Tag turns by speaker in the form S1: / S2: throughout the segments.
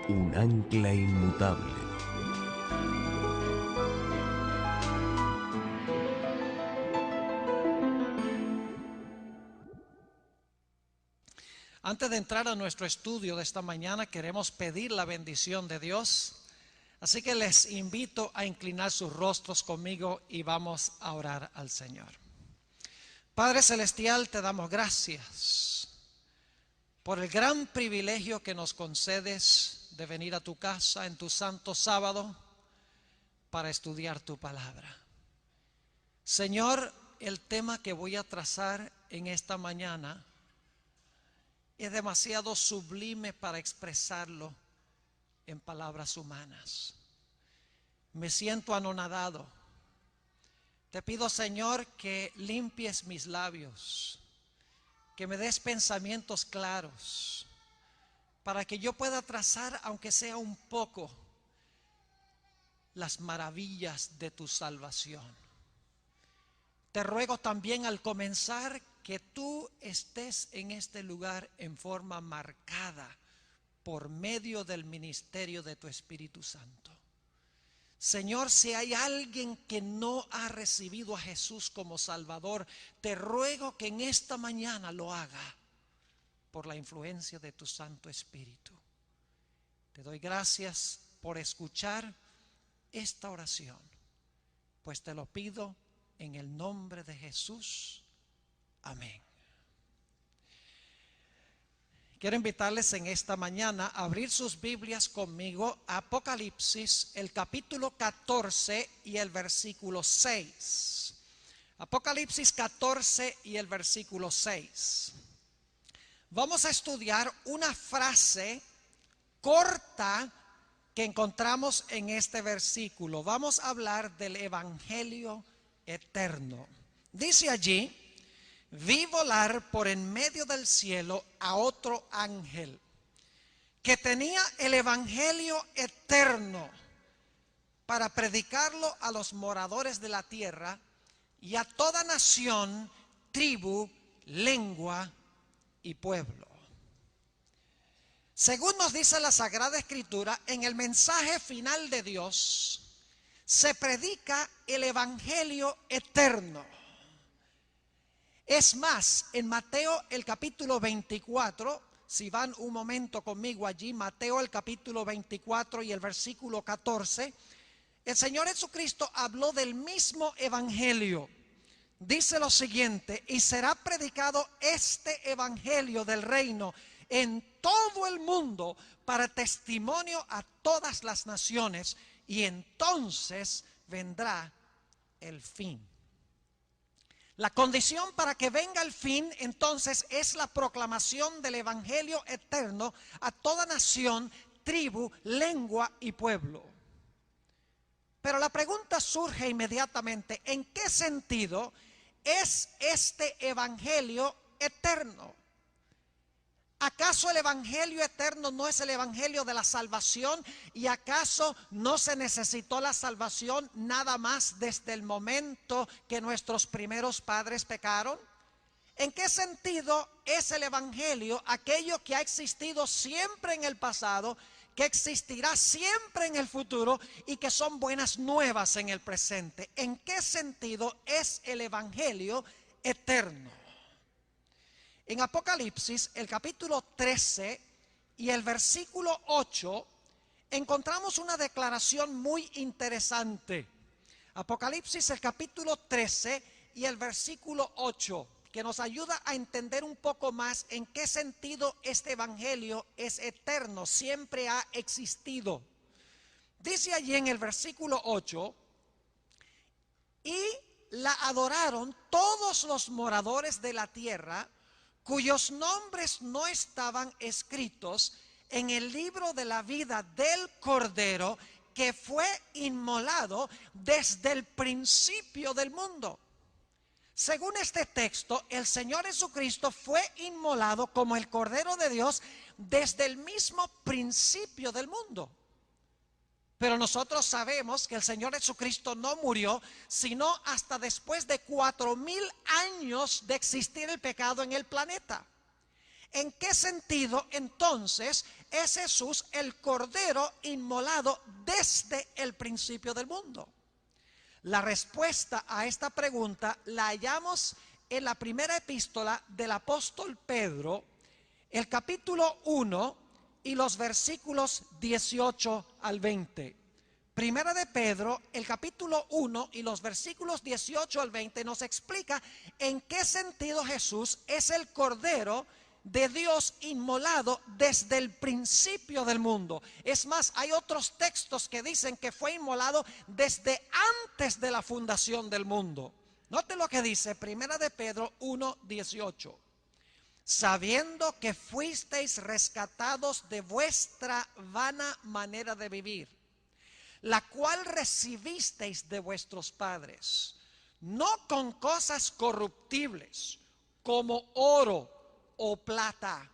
S1: un ancla inmutable.
S2: Antes de entrar a nuestro estudio de esta mañana, queremos pedir la bendición de Dios. Así que les invito a inclinar sus rostros conmigo y vamos a orar al Señor. Padre Celestial, te damos gracias por el gran privilegio que nos concedes de venir a tu casa en tu santo sábado para estudiar tu palabra. Señor, el tema que voy a trazar en esta mañana es demasiado sublime para expresarlo en palabras humanas. Me siento anonadado. Te pido, Señor, que limpies mis labios, que me des pensamientos claros, para que yo pueda trazar, aunque sea un poco, las maravillas de tu salvación. Te ruego también al comenzar que tú estés en este lugar en forma marcada por medio del ministerio de tu Espíritu Santo. Señor, si hay alguien que no ha recibido a Jesús como Salvador, te ruego que en esta mañana lo haga por la influencia de tu Santo Espíritu. Te doy gracias por escuchar esta oración, pues te lo pido en el nombre de Jesús. Amén. Quiero invitarles en esta mañana a abrir sus Biblias conmigo a Apocalipsis, el capítulo 14 y el versículo 6. Apocalipsis 14 y el versículo 6. Vamos a estudiar una frase corta que encontramos en este versículo. Vamos a hablar del Evangelio eterno. Dice allí: vi volar por en medio del cielo a otro ángel que tenía el evangelio eterno para predicarlo a los moradores de la tierra y a toda nación, tribu, lengua y pueblo. Según nos dice la Sagrada Escritura, en el mensaje final de Dios se predica el evangelio eterno. Es más, en Mateo el capítulo 24, si van un momento conmigo allí, Mateo el capítulo 24 y el versículo 14, el Señor Jesucristo habló del mismo evangelio. Dice lo siguiente: y será predicado este evangelio del reino en todo el mundo para testimonio a todas las naciones, y entonces vendrá el fin. La condición para que venga el fin, entonces, es la proclamación del evangelio eterno a toda nación, tribu, lengua y pueblo. Pero la pregunta surge inmediatamente: ¿en qué sentido es este evangelio eterno? ¿Acaso el evangelio eterno no es el evangelio de la salvación? ¿Y acaso no se necesitó la salvación nada más desde el momento que nuestros primeros padres pecaron? ¿En qué sentido es el evangelio aquello que ha existido siempre en el pasado, que existirá siempre en el futuro y que son buenas nuevas en el presente? ¿En qué sentido es el evangelio eterno? En Apocalipsis, el capítulo 13 y el versículo 8, encontramos una declaración muy interesante. Apocalipsis, el capítulo 13 y el versículo 8, que nos ayuda a entender un poco más en qué sentido este evangelio es eterno, siempre ha existido. Dice allí en el versículo 8: y la adoraron todos los moradores de la tierra, cuyos nombres no estaban escritos en el libro de la vida del Cordero, que fue inmolado desde el principio del mundo. Según este texto, el Señor Jesucristo fue inmolado como el Cordero de Dios desde el mismo principio del mundo. Pero nosotros sabemos que el Señor Jesucristo no murió sino hasta después de 4000 años de existir el pecado en el planeta. ¿En qué sentido entonces es Jesús el Cordero inmolado desde el principio del mundo? La respuesta a esta pregunta la hallamos en la primera epístola del apóstol Pedro, el capítulo 1 y los versículos 18 al 20. Primera de Pedro, el capítulo 1 y los versículos 18 al 20 nos explica en qué sentido Jesús es el Cordero de Dios inmolado desde el principio del mundo. Es más, hay otros textos que dicen que fue inmolado desde antes de la fundación del mundo. Note lo que dice Primera de Pedro 1:18. Sabiendo que fuisteis rescatados de vuestra vana manera de vivir, la cual recibisteis de vuestros padres, no con cosas corruptibles como oro o plata,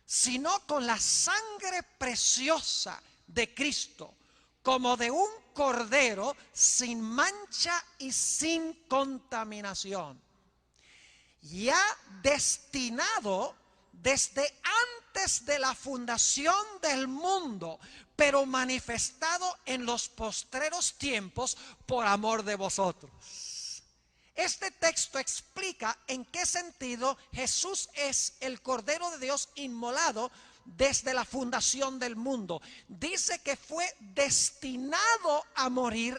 S2: sino con la sangre preciosa de Cristo, como de un cordero sin mancha y sin contaminación, ya destinado desde antes de la fundación del mundo, pero manifestado en los postreros tiempos por amor de vosotros. Este texto explica en qué sentido Jesús es el Cordero de Dios inmolado desde la fundación del mundo. Dice que fue destinado a morir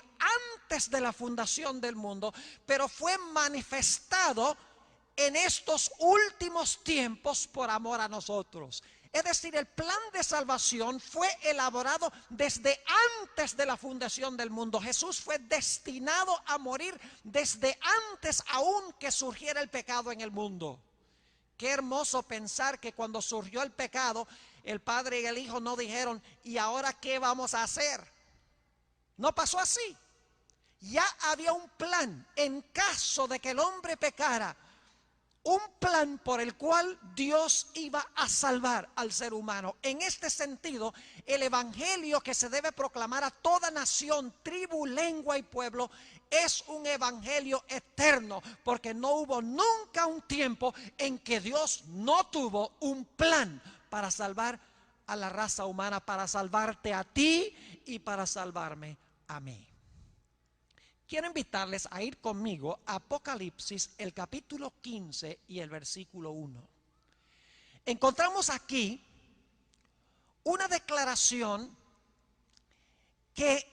S2: antes de la fundación del mundo, pero fue manifestado en estos últimos tiempos por amor a nosotros. Es decir, el plan de salvación fue elaborado desde antes de la fundación del mundo. Jesús fue destinado a morir desde antes aún que surgiera el pecado en el mundo. Qué hermoso pensar que cuando surgió el pecado, el Padre y el Hijo no dijeron, ¿y ahora qué vamos a hacer? No pasó así. Ya había un plan en caso de que el hombre pecara. Un plan por el cual Dios iba a salvar al ser humano. En este sentido, el evangelio que se debe proclamar a toda nación, tribu, lengua y pueblo es un evangelio eterno, porque no hubo nunca un tiempo en que Dios no tuvo un plan para salvar a la raza humana, para salvarte a ti y para salvarme a mí. Quiero invitarles a ir conmigo a Apocalipsis, el capítulo 15 y el versículo 1. Encontramos aquí una declaración que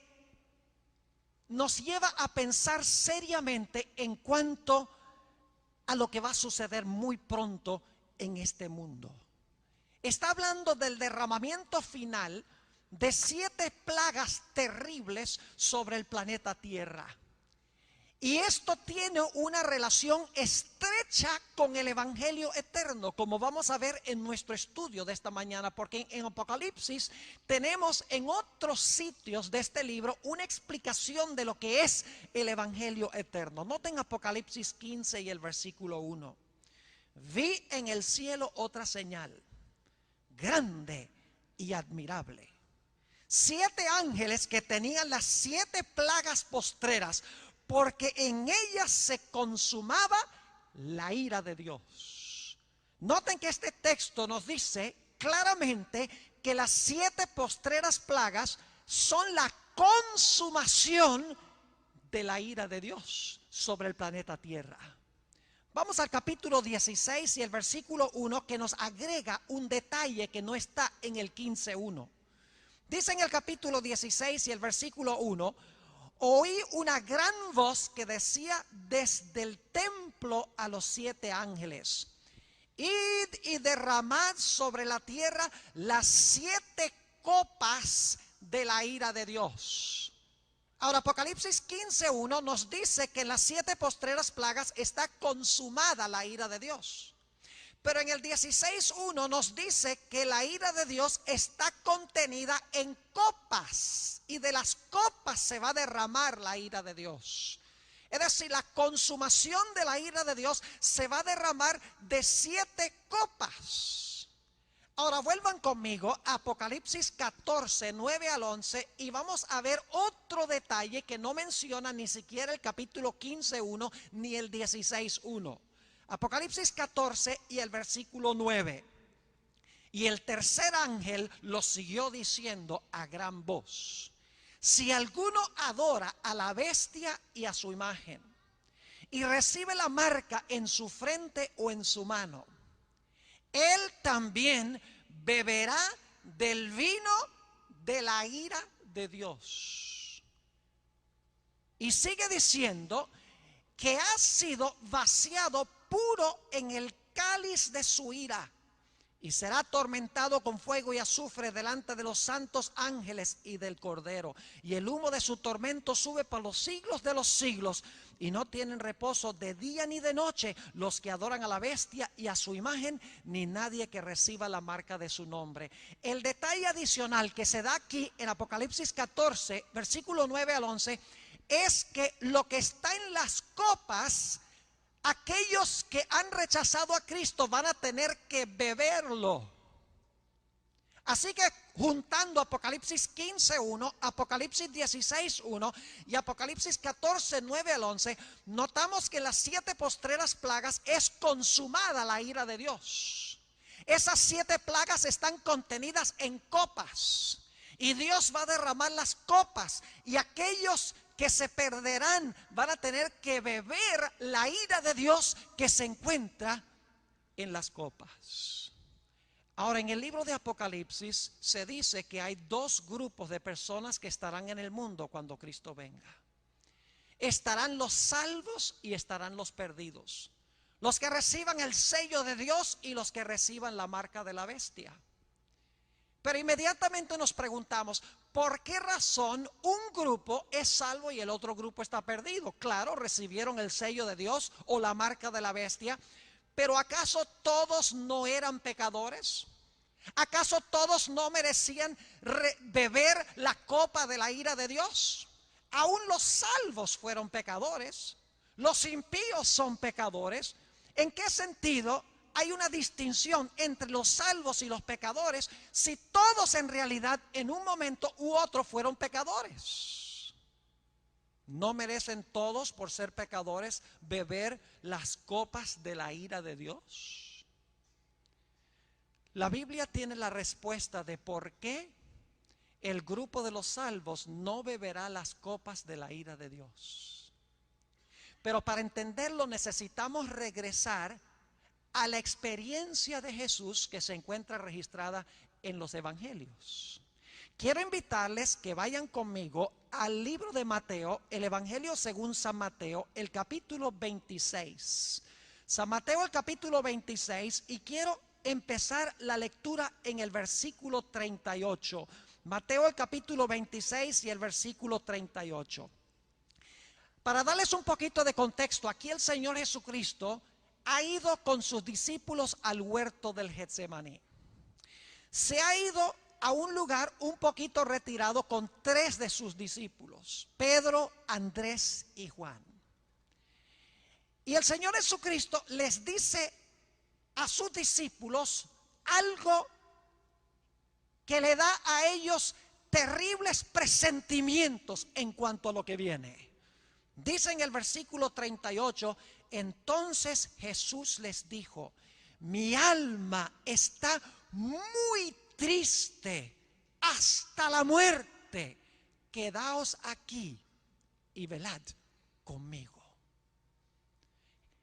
S2: nos lleva a pensar seriamente en cuanto a lo que va a suceder muy pronto en este mundo. Está hablando del derramamiento final de 7 plagas terribles sobre el planeta Tierra. Y esto tiene una relación estrecha con el evangelio eterno, como vamos a ver en nuestro estudio de esta mañana, porque en Apocalipsis tenemos en otros sitios de este libro una explicación de lo que es el evangelio eterno. Noten Apocalipsis 15 y el versículo 1. Vi en el cielo otra señal, grande y admirable. 7 ángeles que tenían las 7 plagas postreras, porque en ellas se consumaba la ira de Dios. Noten que este texto nos dice claramente que las 7 postreras plagas son la consumación de la ira de Dios sobre el planeta Tierra. Vamos al capítulo 16 y el versículo 1, que nos agrega un detalle que no está en el 15:1. Dice en el capítulo 16 y el versículo 1: oí una gran voz que decía desde el templo a los 7 ángeles: id y derramad sobre la tierra las 7 copas de la ira de Dios. Ahora, Apocalipsis 15:1 nos dice que en las 7 postreras plagas está consumada la ira de Dios. Pero en el 16:1 nos dice que la ira de Dios está contenida en copas, y de las copas se va a derramar la ira de Dios. Es decir, la consumación de la ira de Dios se va a derramar de 7 copas. Ahora vuelvan conmigo a Apocalipsis 14, 9 al 11, y vamos a ver otro detalle que no menciona ni siquiera el capítulo 15:1 ni el 16:1. Apocalipsis 14 y el versículo 9. Y el tercer ángel lo siguió diciendo a gran voz: si alguno adora a la bestia y a su imagen, y recibe la marca en su frente o en su mano, él también beberá del vino de la ira de Dios. Y sigue diciendo que ha sido vaciado puro en el cáliz de su ira, y será atormentado con fuego y azufre delante de los santos ángeles y del Cordero. Y el humo de su tormento sube por los siglos de los siglos. Y no tienen reposo de día ni de noche los que adoran a la bestia y a su imagen, ni nadie que reciba la marca de su nombre. El detalle adicional que se da aquí en Apocalipsis 14, versículo 9 al 11, es que lo que está en las copas, aquellos que han rechazado a Cristo van a tener que beberlo. Así que juntando Apocalipsis 15:1, Apocalipsis 16:1 y Apocalipsis 14:9 al 11, notamos que en las 7 postreras plagas es consumada la ira de Dios. Esas 7 plagas están contenidas en copas, y Dios va a derramar las copas, y aquellos que se perderán van a tener que beber la ira de Dios que se encuentra en las copas. Ahora, en el libro de Apocalipsis se dice que hay 2 grupos de personas que estarán en el mundo cuando Cristo venga. Estarán los salvos y estarán los perdidos, los que reciban el sello de Dios y los que reciban la marca de la bestia. Pero inmediatamente nos preguntamos, ¿por qué razón un grupo es salvo y el otro grupo está perdido? Claro, recibieron el sello de Dios o la marca de la bestia, pero ¿acaso todos no eran pecadores? ¿Acaso todos no merecían beber la copa de la ira de Dios? Aún los salvos fueron pecadores, los impíos son pecadores. ¿En qué sentido hay una distinción entre los salvos y los pecadores si todos en realidad en un momento u otro fueron pecadores? ¿No merecen todos, por ser pecadores, beber las copas de la ira de Dios? La Biblia tiene la respuesta de por qué el grupo de los salvos no beberá las copas de la ira de Dios. Pero para entenderlo necesitamos regresar a la experiencia de Jesús que se encuentra registrada en los evangelios. Quiero invitarles que vayan conmigo al libro de Mateo, el Evangelio según San Mateo, el capítulo 26. San Mateo, el capítulo 26, y quiero empezar la lectura en el versículo 38. Mateo, el capítulo 26 y el versículo 38. Para darles un poquito de contexto, aquí el Señor Jesucristo ha ido con sus discípulos al huerto del Getsemaní. Se ha ido a un lugar un poquito retirado con 3 de sus discípulos, Pedro, Andrés y Juan. Y el Señor Jesucristo les dice a sus discípulos algo que le da a ellos terribles presentimientos en cuanto a lo que viene. Dice en el versículo 38, entonces Jesús les dijo: mi alma está muy triste hasta la muerte. Quedaos aquí y velad conmigo.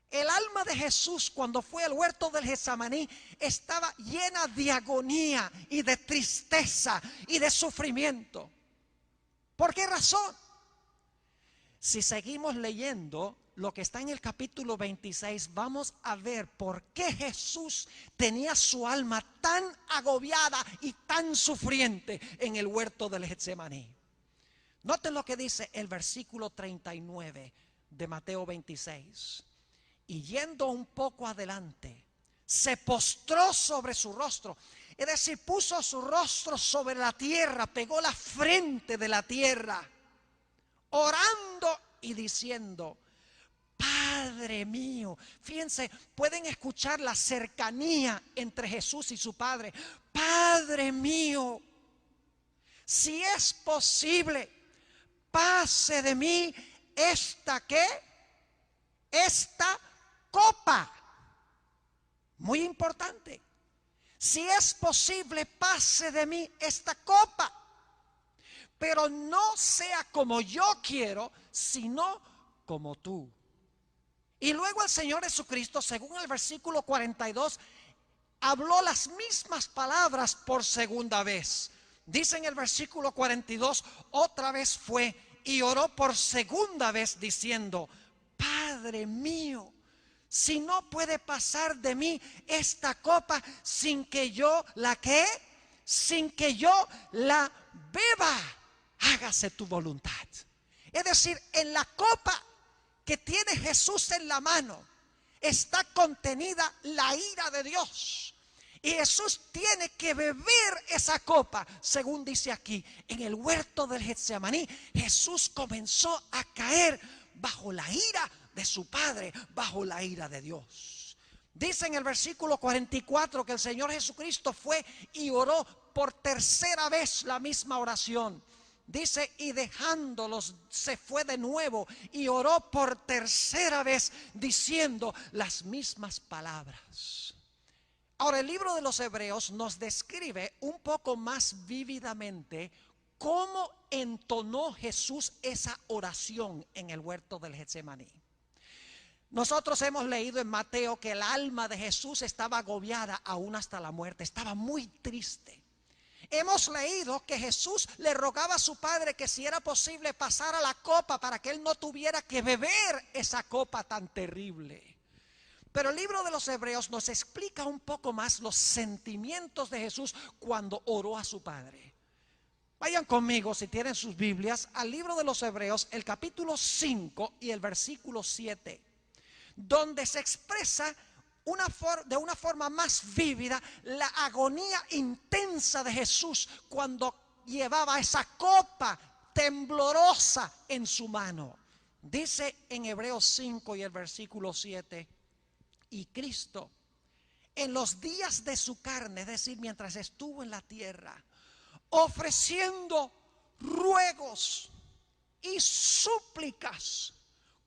S2: El alma de Jesús, cuando fue al huerto del Getsemaní, estaba llena de agonía y de tristeza y de sufrimiento. ¿Por qué razón? Si seguimos leyendo lo que está en el capítulo 26, vamos a ver por qué Jesús tenía su alma tan agobiada y tan sufriente en el huerto del Getsemaní. Noten lo que dice el versículo 39 de Mateo 26. Y yendo un poco adelante, se postró sobre su rostro. Es decir, puso su rostro sobre la tierra, pegó la frente de la tierra, orando y diciendo: Padre mío. Fíjense, pueden escuchar la cercanía entre Jesús y su Padre. Padre mío, si es posible, pase de mí esta copa. Muy importante. Si es posible, pase de mí esta copa, pero no sea como yo quiero, sino como tú. Y luego el Señor Jesucristo, según el versículo 42, habló las mismas palabras por segunda vez. Dice en el versículo 42, otra vez fue y oró por segunda vez diciendo: Padre mío, si no puede pasar de mí esta copa sin que yo la ¿qué? Sin que yo la beba, hágase tu voluntad. Es decir, en la copa que tiene Jesús en la mano está contenida la ira de Dios. Y Jesús tiene que beber esa copa. Según dice aquí, en el huerto del Getsemaní, Jesús comenzó a caer bajo la ira de su Padre, bajo la ira de Dios. Dice en el versículo 44 que el Señor Jesucristo fue y oró por tercera vez la misma oración. Dice, y dejándolos se fue de nuevo y oró por tercera vez diciendo las mismas palabras. Ahora, el libro de los Hebreos nos describe un poco más vívidamente cómo entonó Jesús esa oración en el huerto del Getsemaní. Nosotros hemos leído en Mateo que el alma de Jesús estaba agobiada aún hasta la muerte, estaba muy triste. Hemos leído que Jesús le rogaba a su Padre que si era posible pasara la copa para que él no tuviera que beber esa copa tan terrible. Pero el libro de los Hebreos nos explica un poco más los sentimientos de Jesús cuando oró a su Padre. Vayan conmigo, si tienen sus Biblias, al libro de los Hebreos, el capítulo 5 y el versículo 7, donde se expresa de una forma más vívida la agonía intensa de Jesús cuando llevaba esa copa temblorosa en su mano. Dice en Hebreos 5 y el versículo 7: y Cristo, en los días de su carne, es decir, mientras estuvo en la tierra, ofreciendo ruegos y súplicas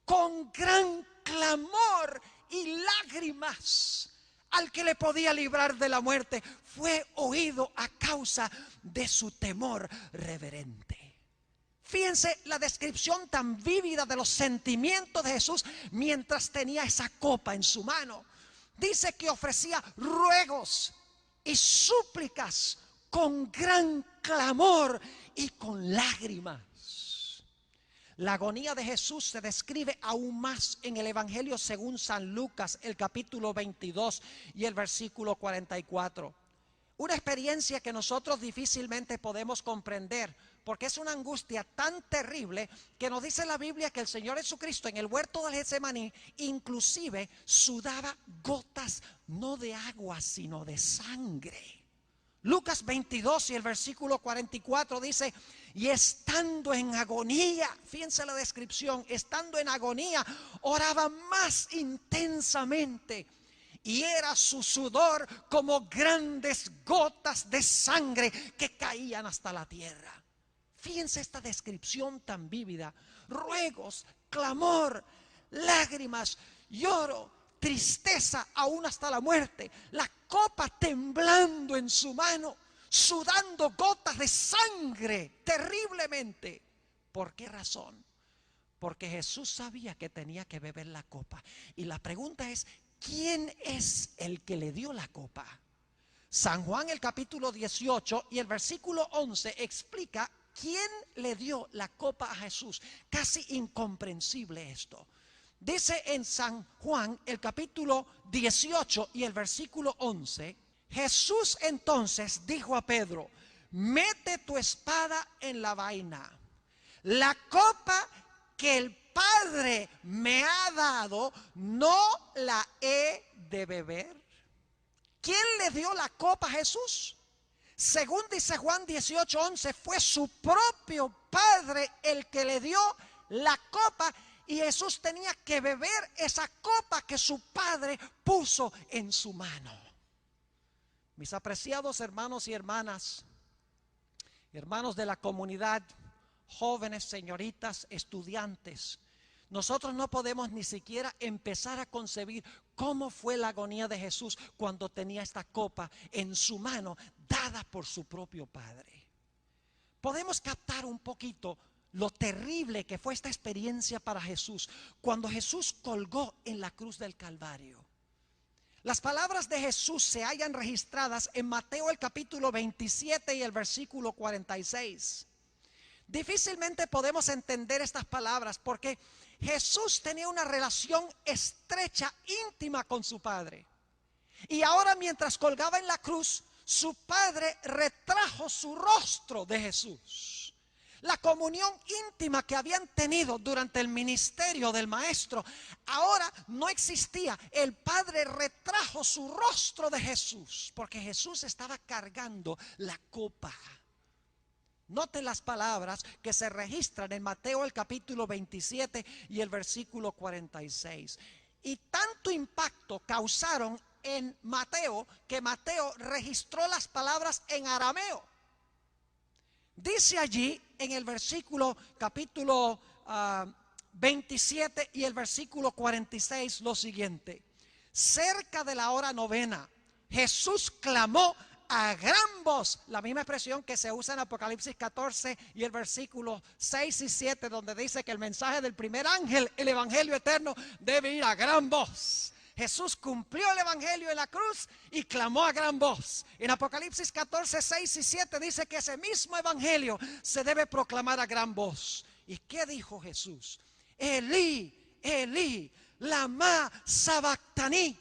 S2: con gran clamor y lágrimas al que le podía librar de la muerte, fue oído a causa de su temor reverente. Fíjense la descripción tan vívida de los sentimientos de Jesús mientras tenía esa copa en su mano. Dice que ofrecía ruegos y súplicas con gran clamor y con lágrimas. La agonía de Jesús se describe aún más en el Evangelio según San Lucas, el capítulo 22 y el versículo 44. Una experiencia que nosotros difícilmente podemos comprender, porque es una angustia tan terrible que nos dice la Biblia que el Señor Jesucristo en el huerto del Getsemaní inclusive sudaba gotas no de agua sino de sangre. Lucas 22 y el versículo 44 dice: y estando en agonía, fíjense la descripción, estando en agonía, oraba más intensamente. Y era su sudor como grandes gotas de sangre que caían hasta la tierra. Fíjense esta descripción tan vívida: ruegos, clamor, lágrimas, lloro, tristeza aún hasta la muerte, la copa temblando en su mano, sudando gotas de sangre terriblemente. ¿Por qué razón? Porque Jesús sabía que tenía que beber la copa. Y la pregunta es: ¿quién es el que le dio la copa? San Juan, el capítulo 18 y el versículo 11 explica quién le dio la copa a Jesús. Casi incomprensible esto. Dice en San Juan, el capítulo 18 y el versículo 11: Jesús entonces dijo a Pedro: mete tu espada en la vaina. La copa que el Padre me ha dado, ¿no la he de beber? ¿Quién le dio la copa a Jesús? Según dice Juan 18:11, fue su propio Padre el que le dio la copa, y Jesús tenía que beber esa copa que su Padre puso en su mano. Mis apreciados hermanos y hermanas, hermanos de la comunidad, jóvenes, señoritas, estudiantes, nosotros no podemos ni siquiera empezar a concebir cómo fue la agonía de Jesús cuando tenía esta copa en su mano, dada por su propio Padre. Podemos captar un poquito lo terrible que fue esta experiencia para Jesús cuando Jesús colgó en la cruz del Calvario. Las palabras de Jesús se hallan registradas en Mateo el capítulo 27 y el versículo 46. Difícilmente podemos entender estas palabras porque Jesús tenía una relación estrecha, íntima con su Padre. Y ahora, mientras colgaba en la cruz, su Padre retrajo su rostro de Jesús. La comunión íntima que habían tenido durante el ministerio del Maestro ahora no existía. El Padre retrajo su rostro de Jesús porque Jesús estaba cargando la copa. Noten las palabras que se registran en Mateo el capítulo 27 y el versículo 46. Y tanto impacto causaron en Mateo que Mateo registró las palabras en arameo. Dice allí en el versículo capítulo 27 y el versículo 46 lo siguiente: cerca de la hora novena, Jesús clamó a gran voz, la misma expresión que se usa en Apocalipsis 14 y el versículo 6 y 7, donde dice que el mensaje del primer ángel, el evangelio eterno, debe ir a gran voz. Jesús cumplió el evangelio en la cruz y clamó a gran voz. En Apocalipsis 14, 6 y 7 dice que ese mismo evangelio se debe proclamar a gran voz. ¿Y qué dijo Jesús? Elí, Elí, lama sabactaní.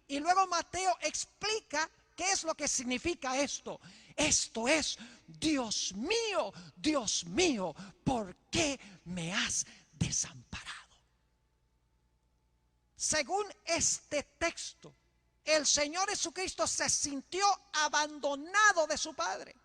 S2: Y luego Mateo explica qué es lo que significa esto. Esto es: Dios mío, ¿por qué me has desamparado? Según este texto, el Señor Jesucristo se sintió abandonado de su Padre.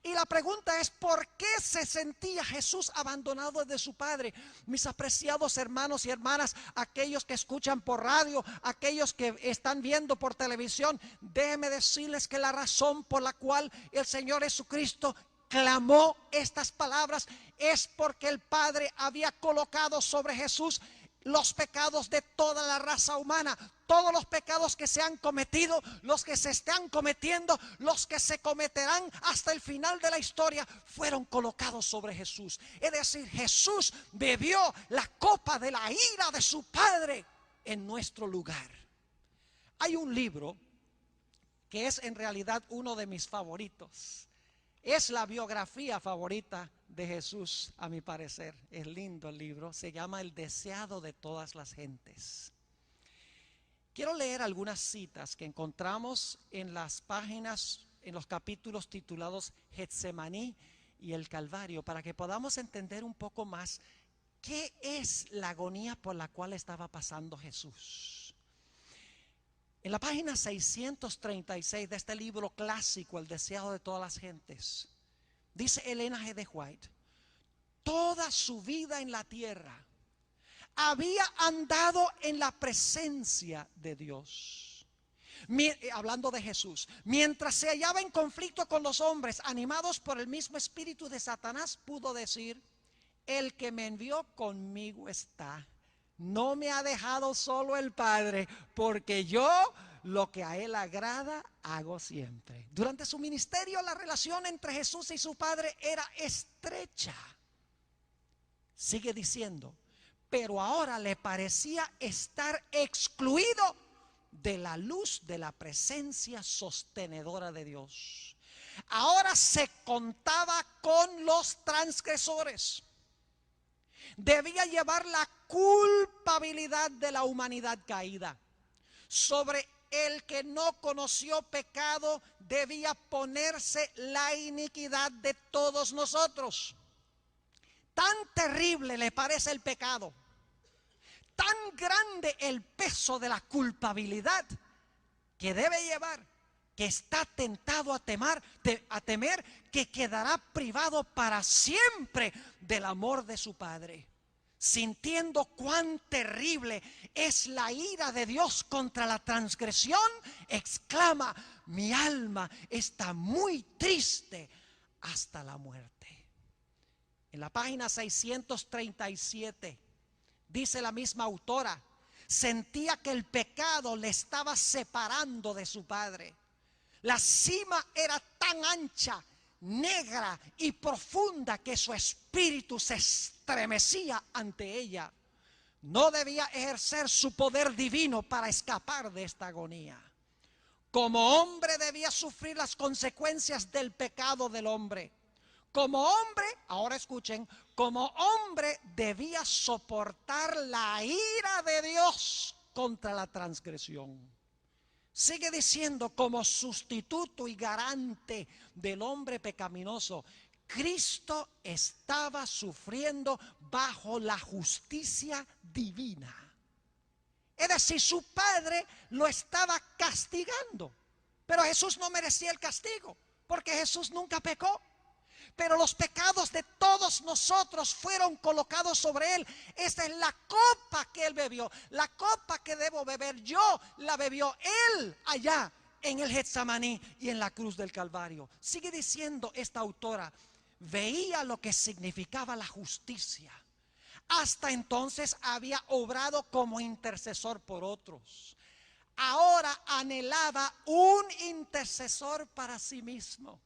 S2: Y la pregunta es: ¿por qué se sentía Jesús abandonado de su Padre? Mis apreciados hermanos y hermanas, aquellos que escuchan por radio, aquellos que están viendo por televisión, déjenme decirles que la razón por la cual el Señor Jesucristo clamó estas palabras es porque el Padre había colocado sobre Jesús los pecados de toda la raza humana. Todos los pecados que se han cometido, los que se están cometiendo, los que se cometerán hasta el final de la historia, fueron colocados sobre Jesús. Es decir, Jesús bebió la copa de la ira de su Padre en nuestro lugar. Hay un libro que es en realidad uno de mis favoritos. Es la biografía favorita de Jesús, a mi parecer. Es lindo el libro, se llama El deseado de todas las gentes. Quiero leer algunas citas que encontramos en las páginas, en los capítulos titulados Getsemaní y el Calvario, para que podamos entender un poco más qué es la agonía por la cual estaba pasando Jesús. En la página 636 de este libro clásico, El deseado de todas las gentes, dice Elena G. de White: toda su vida en la tierra había andado en la presencia de Dios. Hablando de Jesús, mientras se hallaba en conflicto con los hombres, animados por el mismo espíritu de Satanás, pudo decir: el que me envió conmigo está. No me ha dejado solo el Padre, porque yo lo que a Él agrada hago siempre. Durante su ministerio, la relación entre Jesús y su Padre era estrecha. Sigue diciendo: pero ahora le parecía estar excluido de la luz de la presencia sostenedora de Dios. Ahora se contaba con los transgresores. Debía llevar la culpabilidad de la humanidad caída. Sobre el que no conoció pecado debía ponerse la iniquidad de todos nosotros. Tan terrible le parece el pecado, tan grande el peso de la culpabilidad que debe llevar, que está tentado a temer que quedará privado para siempre del amor de su Padre. Sintiendo cuán terrible es la ira de Dios contra la transgresión, exclama: mi alma está muy triste hasta la muerte. En la página 637 dice la misma autora: sentía que el pecado le estaba separando de su padre. La cima era tan ancha, negra y profunda que su espíritu se estremecía ante ella. No debía ejercer su poder divino para escapar de esta agonía. Como hombre debía sufrir las consecuencias del pecado del hombre. Como hombre, ahora escuchen, como hombre debía soportar la ira de Dios contra la transgresión. Sigue diciendo, como sustituto y garante del hombre pecaminoso, Cristo estaba sufriendo bajo la justicia divina. Es decir, su padre lo estaba castigando. Pero Jesús no merecía el castigo, porque Jesús nunca pecó. Pero los pecados de todos nosotros fueron colocados sobre él. Esa es la copa que él bebió. La copa que debo beber yo, la bebió él allá en el Getsemaní y en la cruz del Calvario. Sigue diciendo esta autora, veía lo que significaba la justicia. Hasta entonces había obrado como intercesor por otros. Ahora anhelaba un intercesor para sí mismo.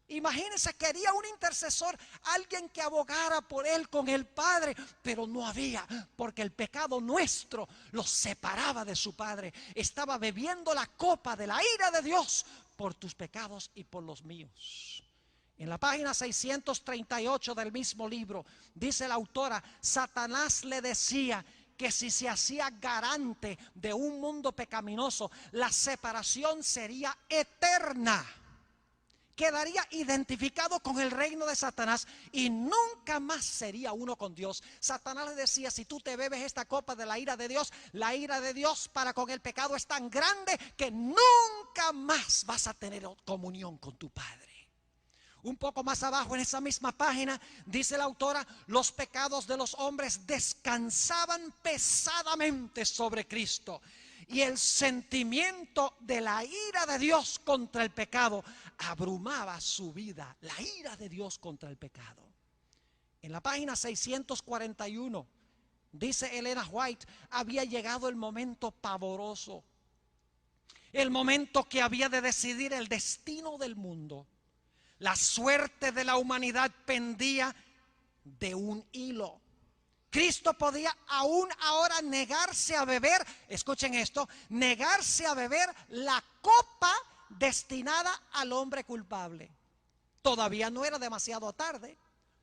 S2: Imagínense, quería un intercesor, alguien que abogara por él con el Padre, pero no había, porque el pecado nuestro lo separaba de su Padre. Estaba bebiendo la copa de la ira de Dios por tus pecados y por los míos. En la página 638 del mismo libro, dice la autora, Satanás le decía que si se hacía garante de un mundo pecaminoso, la separación sería eterna. Quedaría identificado con el reino de Satanás y nunca más sería uno con Dios. Satanás le decía, si tú te bebes esta copa de la ira de Dios para con el pecado es tan grande que nunca más vas a tener comunión con tu Padre. Un poco más abajo en esa misma página dice la autora, los pecados de los hombres descansaban pesadamente sobre Cristo. Y el sentimiento de la ira de Dios contra el pecado abrumaba su vida. La ira de Dios contra el pecado. En la página 641 dice Elena White, había llegado el momento pavoroso. El momento que había de decidir el destino del mundo. La suerte de la humanidad pendía de un hilo. Cristo podía aún ahora negarse a beber, escuchen esto, negarse a beber la copa destinada al hombre culpable. Todavía no era demasiado tarde.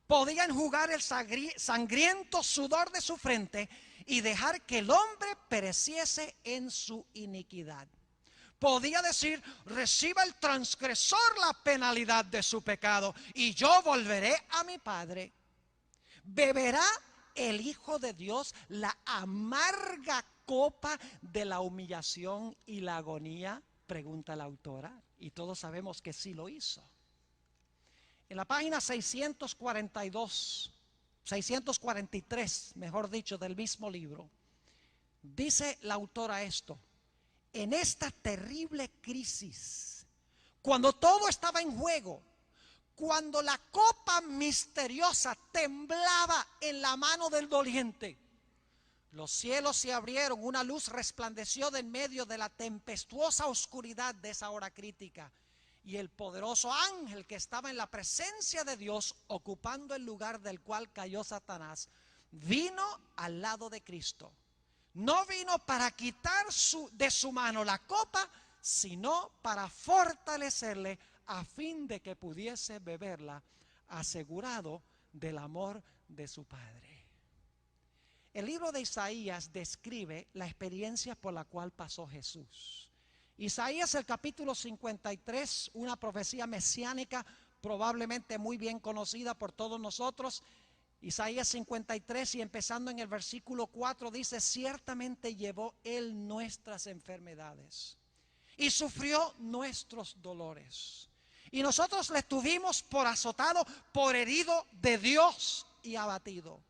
S2: Podía enjugar el sangriento sudor de su frente y dejar que el hombre pereciese en su iniquidad. Podía decir, reciba el transgresor la penalidad de su pecado y yo volveré a mi Padre. ¿Beberá el Hijo de Dios la amarga copa de la humillación y la agonía? Pregunta la autora, y todos sabemos que sí lo hizo. En la página 643, mejor dicho, del mismo libro, dice la autora esto. En esta terrible crisis, cuando todo estaba en juego, cuando la copa misteriosa temblaba en la mano del doliente, los cielos se abrieron, una luz resplandeció de en medio de la tempestuosa oscuridad de esa hora crítica. Y el poderoso ángel que estaba en la presencia de Dios, ocupando el lugar del cual cayó Satanás, vino al lado de Cristo. No vino para quitar de su mano la copa, sino para fortalecerle a fin de que pudiese beberla, asegurado del amor de su Padre. El libro de Isaías describe la experiencia por la cual pasó Jesús. Isaías, el capítulo 53, una profecía mesiánica probablemente muy bien conocida por todos nosotros. Isaías 53 y empezando en el versículo 4 dice, ciertamente llevó él nuestras enfermedades y sufrió nuestros dolores. Y nosotros le tuvimos por azotado, por herido de Dios y abatido.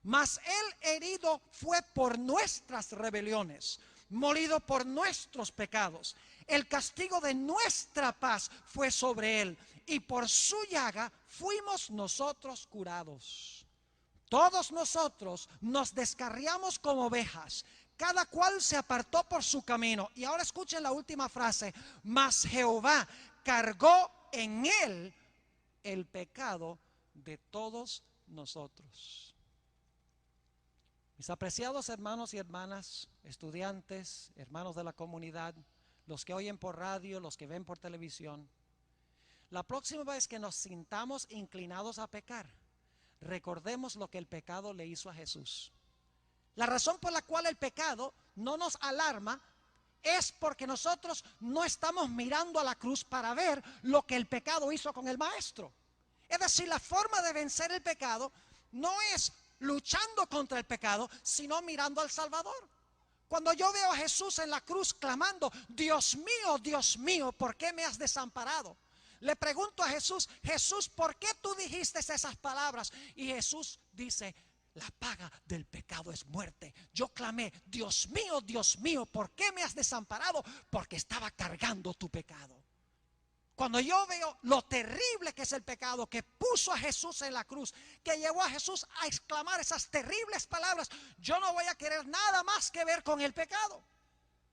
S2: Mas él herido fue por nuestras rebeliones, molido por nuestros pecados. El castigo de nuestra paz fue sobre él y por su llaga fuimos nosotros curados. Todos nosotros nos descarriamos como ovejas, cada cual se apartó por su camino. Y ahora escuchen la última frase: mas Jehová cargó en él el pecado de todos nosotros. Mis apreciados hermanos y hermanas, estudiantes, hermanos de la comunidad, los que oyen por radio, los que ven por televisión, la próxima vez que nos sintamos inclinados a pecar, recordemos lo que el pecado le hizo a Jesús. La razón por la cual el pecado no nos alarma es porque nosotros no estamos mirando a la cruz para ver lo que el pecado hizo con el maestro. Es decir, la forma de vencer el pecado no es luchando contra el pecado, sino mirando al Salvador. Cuando yo veo a Jesús en la cruz clamando: Dios mío, ¿por qué me has desamparado? Le pregunto a Jesús: Jesús, ¿por qué tú dijiste esas palabras? Y Jesús dice: la paga del pecado es muerte. Yo clamé: Dios mío, ¿por qué me has desamparado? Porque estaba cargando tu pecado. Cuando yo veo lo terrible que es el pecado, que puso a Jesús en la cruz, que llevó a Jesús a exclamar esas terribles palabras, yo no voy a querer nada más que ver con el pecado.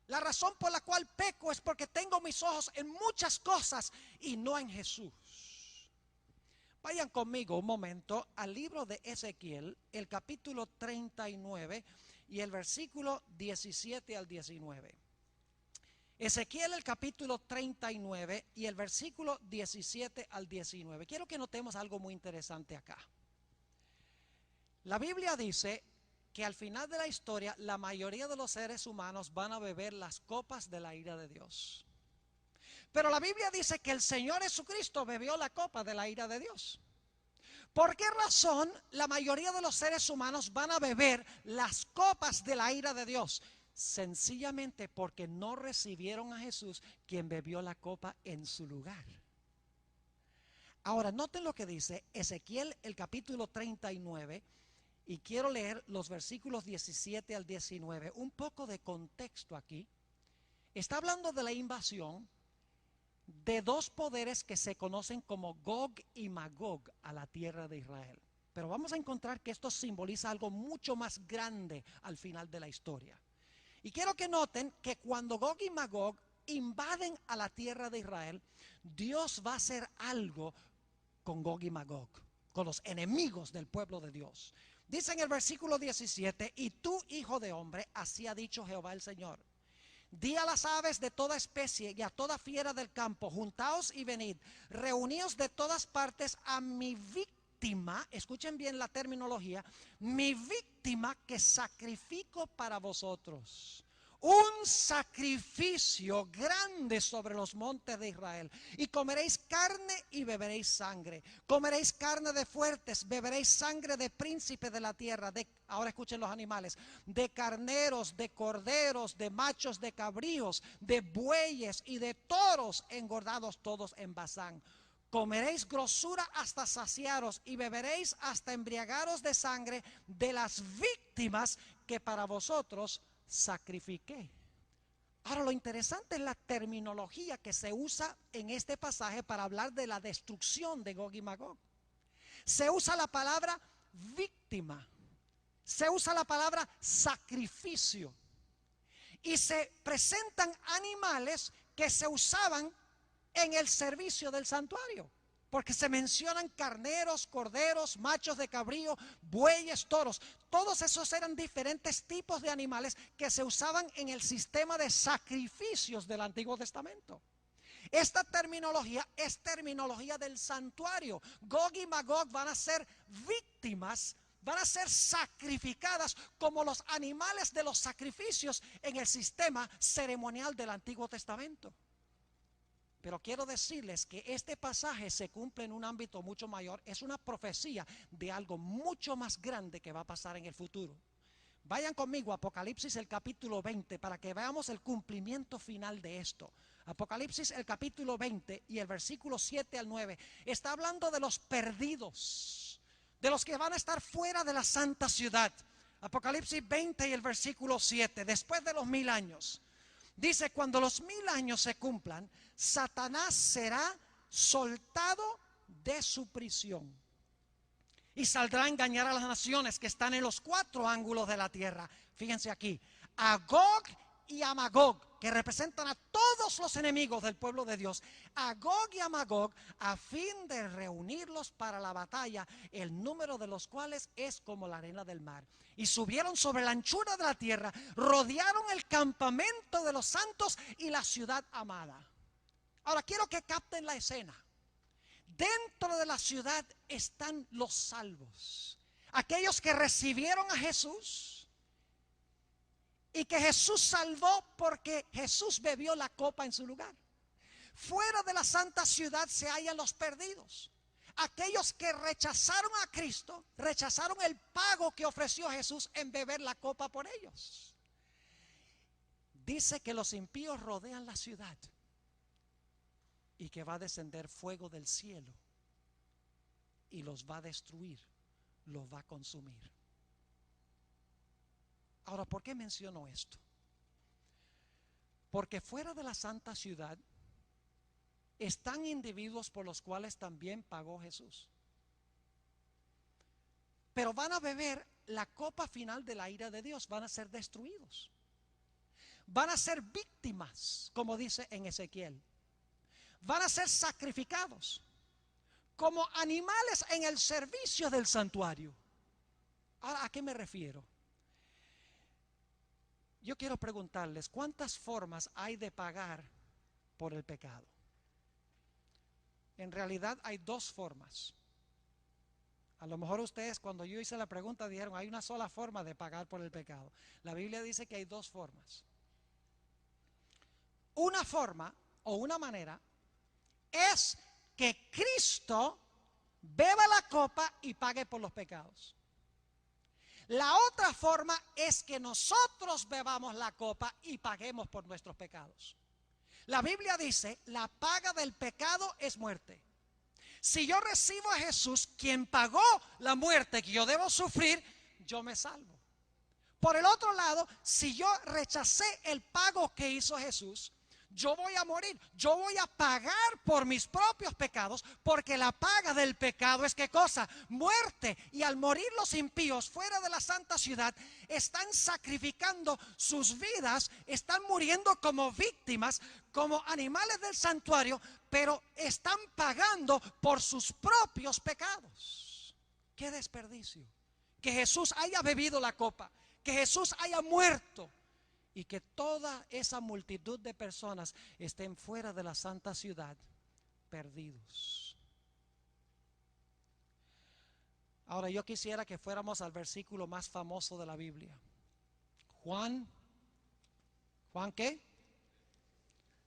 S2: La razón por la cual peco es porque tengo mis ojos en muchas cosas y no en Jesús. Vayan conmigo un momento al libro de Ezequiel, el capítulo 39 y el versículo 17 al 19. Ezequiel, el capítulo 39 y el versículo 17 al 19. Quiero que notemos algo muy interesante acá. La Biblia dice que al final de la historia la mayoría de los seres humanos van a beber las copas de la ira de Dios. Pero la Biblia dice que el Señor Jesucristo bebió la copa de la ira de Dios. ¿Por qué razón la mayoría de los seres humanos van a beber las copas de la ira de Dios? Sencillamente porque no recibieron a Jesús, quien bebió la copa en su lugar. Ahora noten lo que dice Ezequiel, el capítulo 39, y quiero leer los versículos 17 al 19. Un poco de contexto aquí. Está hablando de la invasión de dos poderes que se conocen como Gog y Magog a la tierra de Israel. Pero vamos a encontrar que esto simboliza algo mucho más grande al final de la historia. Y quiero que noten que cuando Gog y Magog invaden a la tierra de Israel, Dios va a hacer algo con Gog y Magog, con los enemigos del pueblo de Dios. Dice en el versículo 17: y tú, hijo de hombre, así ha dicho Jehová el Señor: di a las aves de toda especie y a toda fiera del campo: juntaos y venid, reuníos de todas partes a mi víctima. Escuchen bien la terminología: mi víctima que sacrifico para vosotros. Un sacrificio grande sobre los montes de Israel. Y comeréis carne y beberéis sangre. Comeréis carne de fuertes, beberéis sangre de príncipes de la tierra. Ahora escuchen los animales: de carneros, de corderos, de machos, de cabríos, de bueyes y de toros engordados todos en Basán. Comeréis grosura hasta saciaros y beberéis hasta embriagaros de sangre de las víctimas que para vosotros sacrifiqué. Ahora, lo interesante es la terminología que se usa en este pasaje para hablar de la destrucción de Gog y Magog. Se usa la palabra víctima, se usa la palabra sacrificio, y se presentan animales que se usaban en el servicio del santuario, porque se mencionan carneros, corderos, machos de cabrío, bueyes, toros. Todos esos eran diferentes tipos de animales que se usaban en el sistema de sacrificios del Antiguo Testamento. Esta terminología es terminología del santuario. Gog y Magog van a ser víctimas, van a ser sacrificadas como los animales de los sacrificios en el sistema ceremonial del Antiguo Testamento. Pero quiero decirles que este pasaje se cumple en un ámbito mucho mayor. Es una profecía de algo mucho más grande que va a pasar en el futuro. Vayan conmigo a Apocalipsis, el capítulo 20, para que veamos el cumplimiento final de esto. Apocalipsis, el capítulo 20 y el versículo 7 al 9. Está hablando de los perdidos, de los que van a estar fuera de la santa ciudad. Apocalipsis 20 y el versículo 7. Después de los 1000 años. Dice: cuando los 1000 años se cumplan, Satanás será soltado de su prisión y saldrá a engañar a las naciones que están en los 4 ángulos de la tierra. Fíjense aquí: a Gog y a Magog, que representan a todos los enemigos del pueblo de Dios, a Gog y a Magog, a fin de reunirlos para la batalla, el número de los cuales es como la arena del mar. Y subieron sobre la anchura de la tierra, rodearon el campamento de los santos y la ciudad amada. Ahora quiero que capten la escena. Dentro de la ciudad están los salvos, aquellos que recibieron a Jesús y que Jesús salvó porque Jesús bebió la copa en su lugar. Fuera de la santa ciudad se hallan los perdidos, aquellos que rechazaron a Cristo, rechazaron el pago que ofreció Jesús en beber la copa por ellos. Dice que los impíos rodean la ciudad y que va a descender fuego del cielo y los va a destruir, los va a consumir. Ahora, ¿por qué menciono esto? Porque fuera de la santa ciudad están individuos por los cuales también pagó Jesús, pero van a beber la copa final de la ira de Dios, van a ser destruidos, van a ser víctimas, como dice en Ezequiel. Van a ser sacrificados como animales en el servicio del santuario. Ahora, ¿a qué me refiero? Yo quiero preguntarles, ¿cuántas formas hay de pagar por el pecado? En realidad hay dos formas. A lo mejor ustedes, cuando yo hice la pregunta, dijeron, hay una sola forma de pagar por el pecado. La Biblia dice que hay dos formas. Una forma o una manera es que Cristo beba la copa y pague por los pecados. La otra forma es que nosotros bebamos la copa y paguemos por nuestros pecados. La Biblia dice, la paga del pecado es muerte. Si yo recibo a Jesús, quien pagó la muerte que yo debo sufrir, yo me salvo. Por el otro lado, si yo rechacé el pago que hizo Jesús, yo voy a morir, yo voy a pagar por mis propios pecados, porque la paga del pecado es ¿qué cosa? Muerte. Y al morir los impíos fuera de la santa ciudad, están sacrificando sus vidas, están muriendo como víctimas, como animales del santuario, pero están pagando por sus propios pecados. ¡Qué desperdicio! Que Jesús haya bebido la copa, que Jesús haya muerto, y que toda esa multitud de personas estén fuera de la santa ciudad, perdidos. Ahora yo quisiera que fuéramos al versículo más famoso de la Biblia. ¿Juan qué?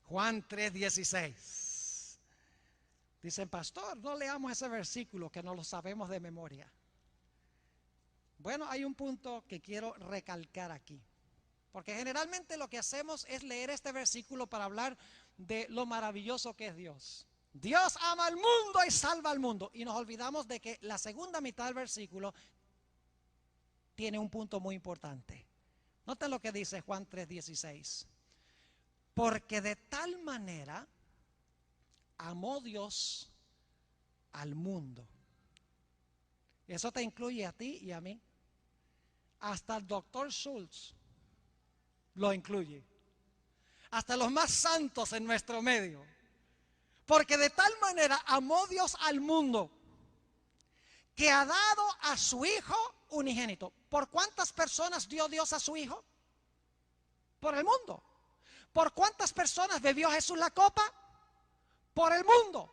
S2: Juan 3:16. Dicen, pastor, no leamos ese versículo que no lo sabemos de memoria. Bueno, hay un punto que quiero recalcar aquí. Porque generalmente lo que hacemos es leer este versículo para hablar de lo maravilloso que es Dios. Dios ama al mundo y salva al mundo. Y nos olvidamos de que la segunda mitad del versículo tiene un punto muy importante. Noten lo que dice Juan 3:16. Porque de tal manera amó Dios al mundo. Eso te incluye a ti y a mí. Hasta el doctor Schultz lo incluye, hasta los más santos en nuestro medio. Porque de tal manera amó Dios al mundo, que ha dado a su Hijo unigénito. ¿Por cuántas personas dio Dios a su Hijo? Por el mundo. ¿Por cuántas personas bebió Jesús la copa? Por el mundo.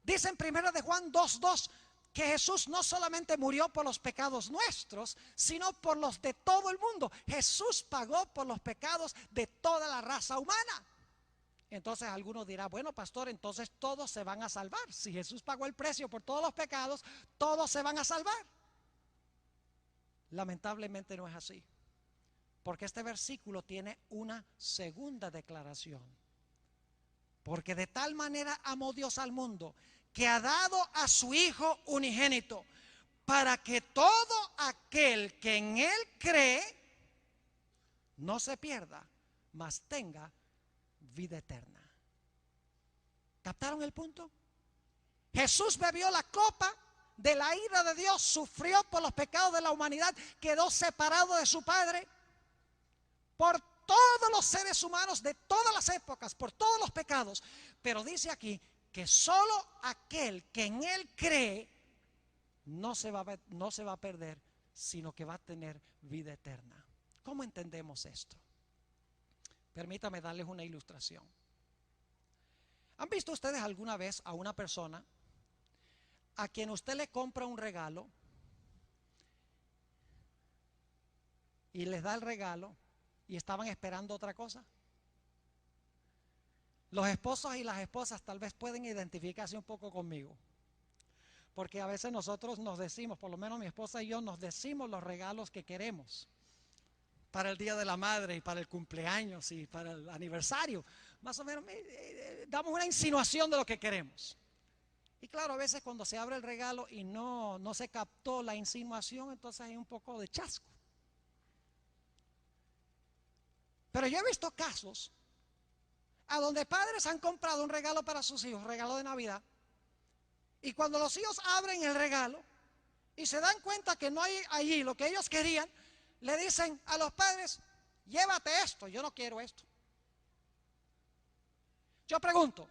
S2: Dice en 1 de Juan 2:2 que Jesús no solamente murió por los pecados nuestros, sino por los de todo el mundo. Jesús pagó por los pecados de toda la raza humana. Entonces algunos dirán, bueno, pastor, entonces todos se van a salvar. Si Jesús pagó el precio por todos los pecados, todos se van a salvar. Lamentablemente no es así, porque este versículo tiene una segunda declaración. Porque de tal manera amó Dios al mundo, que ha dado a su Hijo unigénito, para que todo aquel que en Él cree no se pierda, mas tenga vida eterna. ¿Captaron el punto? Jesús bebió la copa de la ira de Dios, sufrió por los pecados de la humanidad, quedó separado de su Padre, por todos los seres humanos de todas las épocas, por todos los pecados. Pero dice aquí que solo aquel que en Él cree no se va a perder, sino que va a tener vida eterna. ¿Cómo entendemos esto? Permítame darles una ilustración. ¿Han visto ustedes alguna vez a una persona a quien usted le compra un regalo y les da el regalo y estaban esperando otra cosa? Los esposos y las esposas tal vez pueden identificarse un poco conmigo, porque a veces nosotros nos decimos, por lo menos mi esposa y yo, nos decimos los regalos que queremos para el Día de la Madre y para el cumpleaños y para el aniversario. Más o menos damos una insinuación de lo que queremos. Y claro, a veces cuando se abre el regalo y no se captó la insinuación, entonces hay un poco de chasco. Pero yo he visto casos a donde padres han comprado un regalo para sus hijos, regalo de Navidad, y cuando los hijos abren el regalo y se dan cuenta que no hay allí lo que ellos querían, le dicen a los padres: llévate esto, yo no quiero esto. Yo pregunto,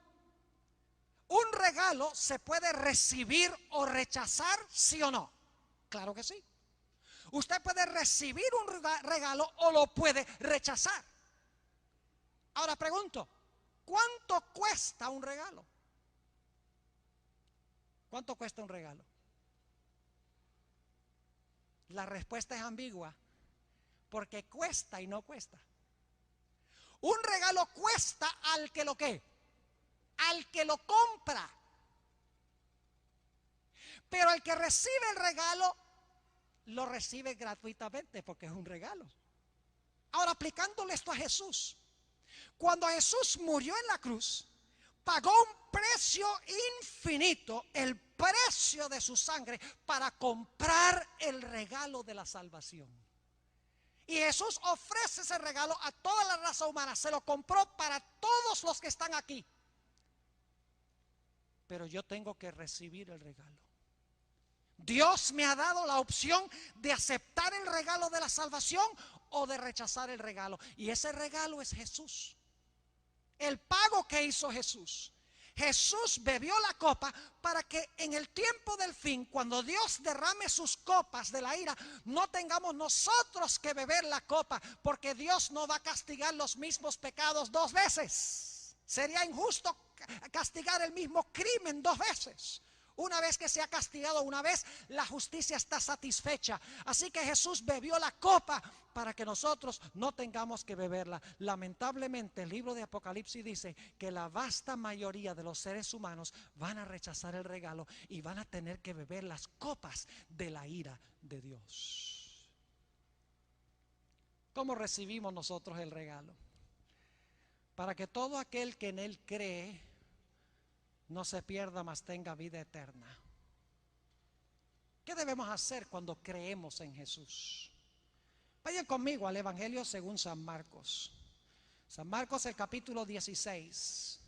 S2: ¿un regalo se puede recibir o rechazar, sí o no? Claro que sí. Usted puede recibir un regalo o lo puede rechazar. Ahora pregunto, ¿cuánto cuesta un regalo? ¿Cuánto cuesta un regalo? La respuesta es ambigua, porque cuesta y no cuesta. Un regalo cuesta al que lo ¿qué? Al que lo compra. Pero el que recibe el regalo, lo recibe gratuitamente porque es un regalo. Ahora, aplicándole esto a Jesús. Cuando Jesús murió en la cruz, pagó un precio infinito, el precio de su sangre, para comprar el regalo de la salvación. Y Jesús ofrece ese regalo a toda la raza humana. Se lo compró para todos los que están aquí. Pero yo tengo que recibir el regalo. Dios me ha dado la opción de aceptar el regalo de la salvación o de rechazar el regalo. Y ese regalo es Jesús. El pago que hizo Jesús. Jesús bebió la copa para que en el tiempo del fin, cuando Dios derrame sus copas de la ira, no tengamos nosotros que beber la copa, porque Dios no va a castigar los mismos pecados dos veces. Sería injusto castigar el mismo crimen dos veces. Una vez que se ha castigado una vez, la justicia está satisfecha. Así que Jesús bebió la copa para que nosotros no tengamos que beberla. Lamentablemente, el libro de Apocalipsis dice que la vasta mayoría de los seres humanos van a rechazar el regalo y van a tener que beber las copas de la ira de Dios. ¿Cómo recibimos nosotros el regalo? Para que todo aquel que en Él cree no se pierda, mas tenga vida eterna. ¿Qué debemos hacer cuando creemos en Jesús? Vayan conmigo al Evangelio según San Marcos. San Marcos, el capítulo 16.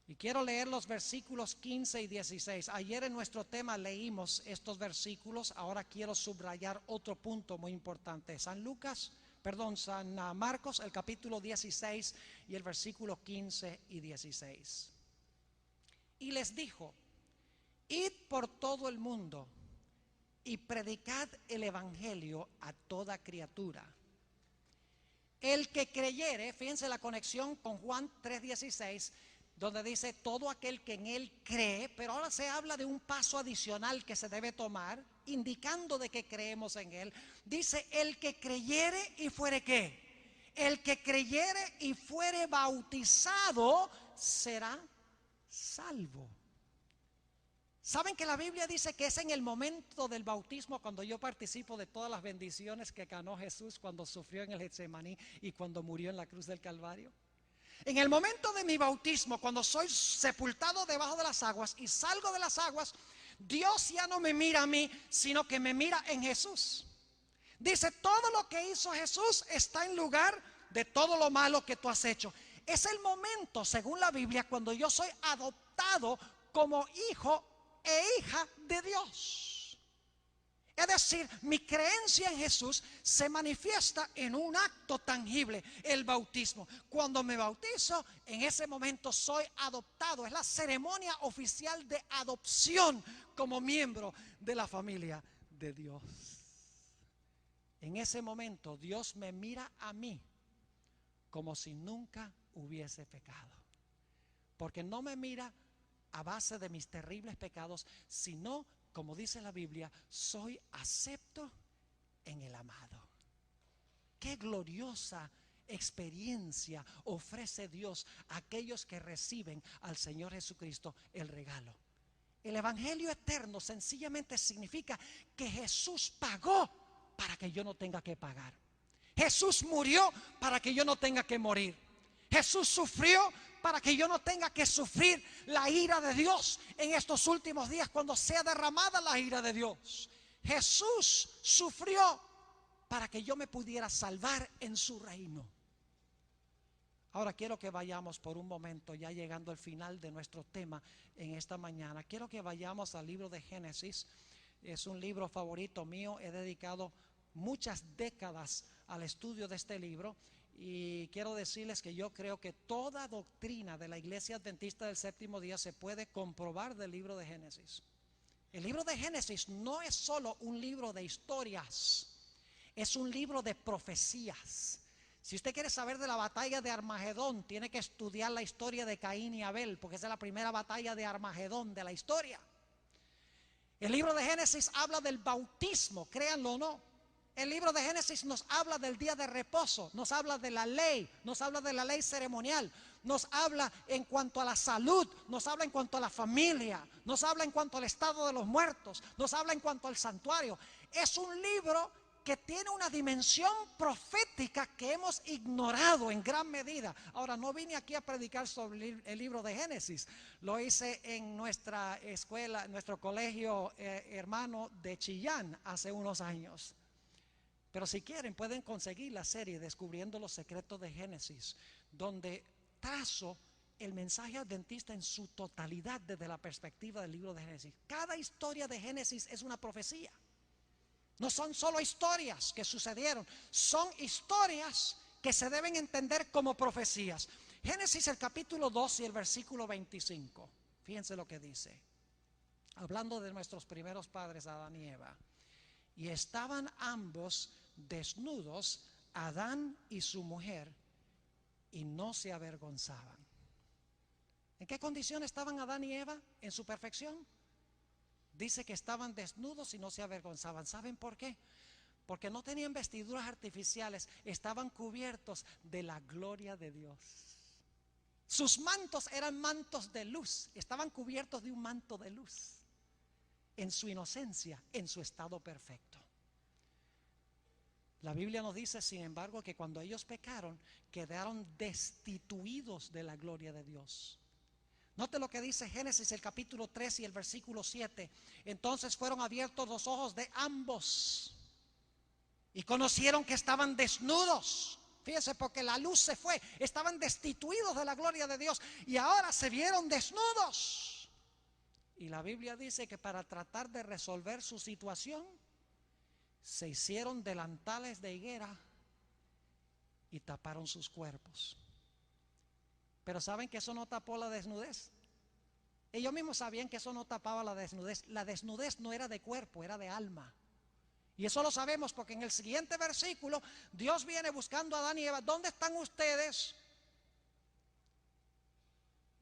S2: Y quiero leer los versículos 15 y 16. Ayer en nuestro tema leímos estos versículos. Ahora quiero subrayar otro punto muy importante. San Marcos, el capítulo 16 y el versículo 15 y 16. Y les dijo: id por todo el mundo y predicad el evangelio a toda criatura. El que creyere, fíjense la conexión con Juan 3:16, donde dice todo aquel que en Él cree, pero ahora se habla de un paso adicional que se debe tomar, indicando de que creemos en Él. Dice: el que creyere y fuere ¿qué? El que creyere y fuere bautizado será salvo. ¿Saben que la Biblia dice que es en el momento del bautismo cuando yo participo de todas las bendiciones que ganó Jesús cuando sufrió en el Getsemaní y cuando murió en la cruz del Calvario? En el momento de mi bautismo, cuando soy sepultado debajo de las aguas y salgo de las aguas, Dios ya no me mira a mí, sino que me mira en Jesús. Dice: todo lo que hizo Jesús está en lugar de todo lo malo que tú has hecho. Es el momento, según la Biblia, cuando yo soy adoptado como hijo e hija de Dios. Es decir, mi creencia en Jesús se manifiesta en un acto tangible, el bautismo. Cuando me bautizo, en ese momento soy adoptado. Es la ceremonia oficial de adopción como miembro de la familia de Dios. En ese momento Dios me mira a mí como si nunca hubiese pecado. Porque no me mira a base de mis terribles pecados, sino, como dice la Biblia, soy acepto en el amado. Qué gloriosa experiencia ofrece Dios a aquellos que reciben al Señor Jesucristo el regalo. El evangelio eterno sencillamente significa que Jesús pagó para que yo no tenga que pagar. Jesús murió para que yo no tenga que morir. Jesús sufrió para que yo no tenga que sufrir la ira de Dios en estos últimos días, cuando sea derramada la ira de Dios. Jesús sufrió para que yo me pudiera salvar en su reino. Ahora quiero que vayamos por un momento, ya llegando al final de nuestro tema en esta mañana. Quiero que vayamos al libro de Génesis. Es un libro favorito mío. He dedicado muchas décadas al estudio de este libro. Y quiero decirles que yo creo que toda doctrina de la Iglesia Adventista del Séptimo Día se puede comprobar del libro de Génesis. El libro de Génesis no es solo un libro de historias, es un libro de profecías. Si usted quiere saber de la batalla de Armagedón, tiene que estudiar la historia de Caín y Abel, porque esa es la primera batalla de Armagedón de la historia. El libro de Génesis habla del bautismo, créanlo o no. El libro de Génesis nos habla del día de reposo, nos habla de la ley, nos habla de la ley ceremonial, nos habla en cuanto a la salud, nos habla en cuanto a la familia, nos habla en cuanto al estado de los muertos, nos habla en cuanto al santuario. Es un libro que tiene una dimensión profética que hemos ignorado en gran medida. Ahora, no vine aquí a predicar sobre el libro de Génesis. Lo hice en nuestra escuela, en nuestro colegio hermano de Chillán hace unos años. Pero si quieren pueden conseguir la serie Descubriendo los Secretos de Génesis, donde trazo el mensaje adventista en su totalidad desde la perspectiva del libro de Génesis. Cada historia de Génesis es una profecía. No son solo historias que sucedieron, son historias que se deben entender como profecías. Génesis el capítulo 2 y el versículo 25. Fíjense lo que dice. Hablando de nuestros primeros padres, Adán y Eva. Y estaban ambos desnudos, Adán y su mujer, y no se avergonzaban. ¿En qué condición estaban Adán y Eva en su perfección? Dice que estaban desnudos y no se avergonzaban. ¿Saben por qué? Porque no tenían vestiduras artificiales, estaban cubiertos de la gloria de Dios. Sus mantos eran mantos de luz, estaban cubiertos de un manto de luz. En su inocencia, en su estado perfecto. La Biblia nos dice, sin embargo, que cuando ellos pecaron, quedaron destituidos de la gloria de Dios. Note lo que dice Génesis el capítulo 3 y el versículo 7. Entonces fueron abiertos los ojos de ambos y conocieron que estaban desnudos. Fíjense, porque la luz se fue, estaban destituidos de la gloria de Dios y ahora se vieron desnudos. Y la Biblia dice que para tratar de resolver su situación, se hicieron delantales de higuera y taparon sus cuerpos. Pero ¿saben que eso no tapó la desnudez? Ellos mismos sabían que eso no tapaba la desnudez. La desnudez no era de cuerpo, era de alma. Y eso lo sabemos porque en el siguiente versículo Dios viene buscando a Adán y Eva. ¿Dónde están ustedes?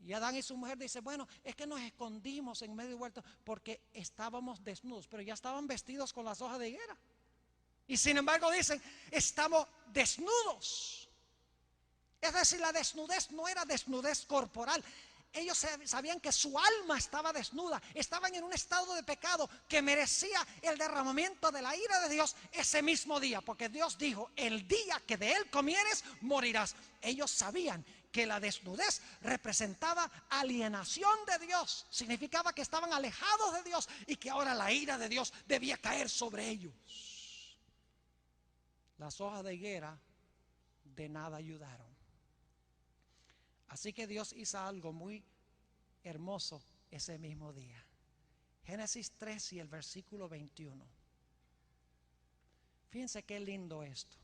S2: Y Adán y su mujer dicen, bueno, es que nos escondimos en medio del huerto porque estábamos desnudos, pero ya estaban vestidos con las hojas de higuera. Y sin embargo dicen, estamos desnudos. Es decir, la desnudez no era desnudez corporal. Ellos sabían que su alma estaba desnuda, estaban en un estado de pecado que merecía el derramamiento de la ira de Dios ese mismo día, porque Dios dijo, el día que de él comieres, morirás. Ellos sabían que la desnudez representaba alienación de Dios, significaba que estaban alejados de Dios y que ahora la ira de Dios debía caer sobre ellos. Las hojas de higuera de nada ayudaron. Así que Dios hizo algo muy hermoso ese mismo día. Génesis 3 y el versículo 21. Fíjense qué lindo esto.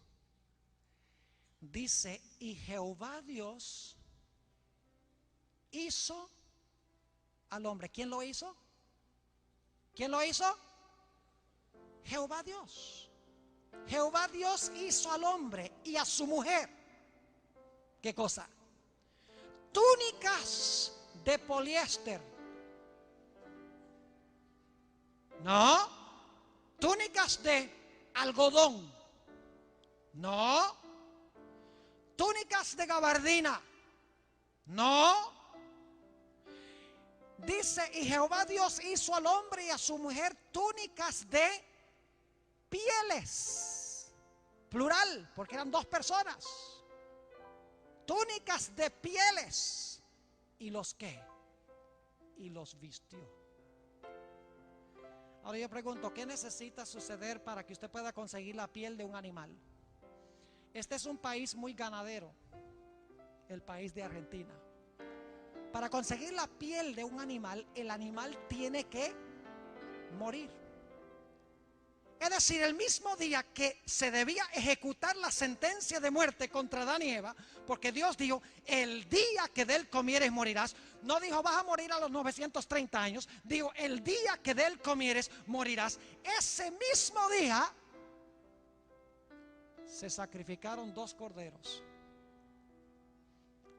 S2: Dice, y Jehová Dios hizo al hombre. ¿Quién lo hizo? ¿Quién lo hizo? Jehová Dios. Jehová Dios hizo al hombre y a su mujer. ¿Qué cosa? Túnicas de poliéster. No. Túnicas de algodón. No. Túnicas de gabardina. No. Dice, y Jehová Dios hizo al hombre y a su mujer túnicas de pieles. Plural, porque eran dos personas. Túnicas de pieles. ¿Y los qué? Y los vistió. Ahora yo pregunto, ¿qué necesita suceder para que usted pueda conseguir la piel de un animal? Este es un país muy ganadero, el país de Argentina. Para conseguir la piel de un animal, el animal tiene que morir. Es decir, el mismo día que se debía ejecutar la sentencia de muerte contra Adán y Eva, porque Dios dijo, el día que de él comieres morirás. No dijo, vas a morir a los 930 años. Dijo, el día que de él comieres morirás. Ese mismo día se sacrificaron 2 corderos.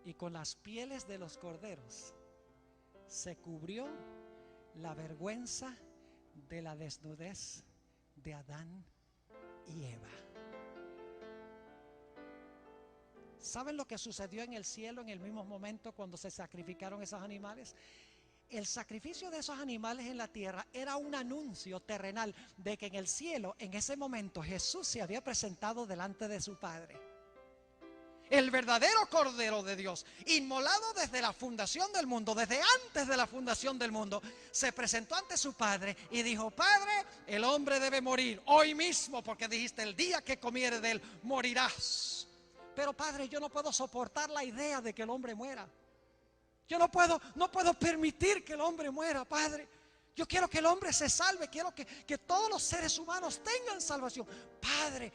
S2: Y con las pieles de los corderos se cubrió la vergüenza de la desnudez de Adán y Eva. ¿Saben lo que sucedió en el cielo en el mismo momento cuando se sacrificaron esos animales? El sacrificio de esos animales en la tierra era un anuncio terrenal de que en el cielo, en ese momento, Jesús se había presentado delante de su Padre. El verdadero Cordero de Dios, inmolado desde la fundación del mundo, desde antes de la fundación del mundo, se presentó ante su Padre y dijo, Padre, el hombre debe morir hoy mismo, porque dijiste, el día que comiere de él, morirás. Pero Padre, yo no puedo soportar la idea de que el hombre muera. Yo no puedo permitir que el hombre muera, Padre. Yo quiero que el hombre se salve, quiero que todos los seres humanos tengan salvación. Padre,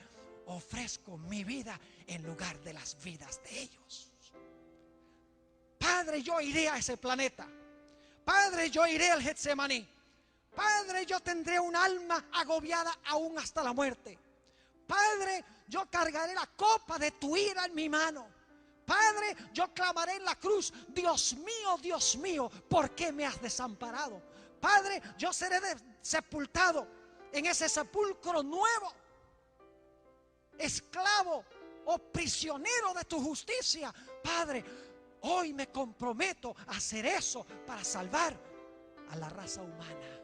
S2: ofrezco mi vida en lugar de las vidas de ellos. Padre, yo iré a ese planeta. Padre, yo iré al Getsemaní. Padre, yo tendré un alma agobiada aún hasta la muerte. Padre, yo cargaré la copa de tu ira en mi mano. Padre, yo clamaré en la cruz, Dios mío, ¿por qué me has desamparado? Padre, yo seré sepultado en ese sepulcro nuevo, esclavo o prisionero de tu justicia. Padre, hoy me comprometo a hacer eso para salvar a la raza humana.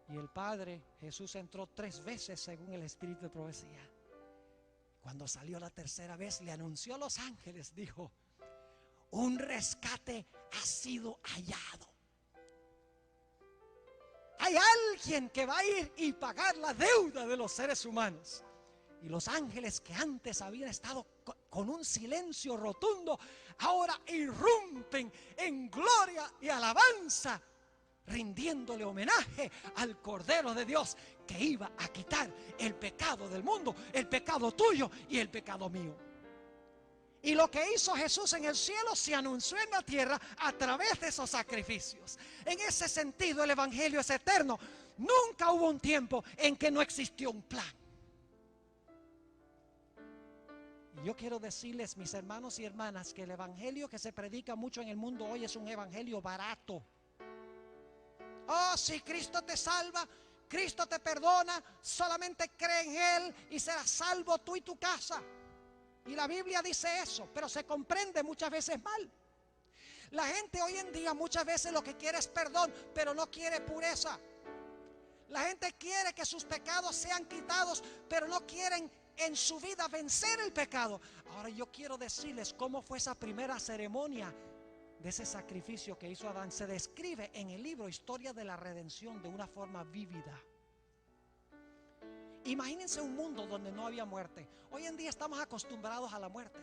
S2: Y el Padre, Jesús entró 3 veces según el Espíritu de profecía. Cuando salió la tercera vez, le anunció a los ángeles, dijo, un rescate ha sido hallado. Hay alguien que va a ir y pagar la deuda de los seres humanos. Y los ángeles que antes habían estado con un silencio rotundo, ahora irrumpen en gloria y alabanza, rindiéndole homenaje al Cordero de Dios que iba a quitar el pecado del mundo, el pecado tuyo y el pecado mío. Y lo que hizo Jesús en el cielo se anunció en la tierra a través de esos sacrificios. En ese sentido, el evangelio es eterno. Nunca hubo un tiempo en que no existió un plan. Y yo quiero decirles, mis hermanos y hermanas, que el evangelio que se predica mucho en el mundo hoy es un evangelio barato. Oh, si Cristo te salva, Cristo te perdona, solamente cree en Él y serás salvo tú y tu casa. Y la Biblia dice eso, pero se comprende muchas veces mal. La gente hoy en día muchas veces lo que quiere es perdón, pero no quiere pureza. La gente quiere que sus pecados sean quitados, pero no quieren en su vida vencer el pecado. Ahora yo quiero decirles cómo fue esa primera ceremonia de ese sacrificio que hizo Adán. Se describe en el libro Historia de la Redención de una forma vívida. Imagínense un mundo donde no había muerte. Hoy en día estamos acostumbrados a la muerte.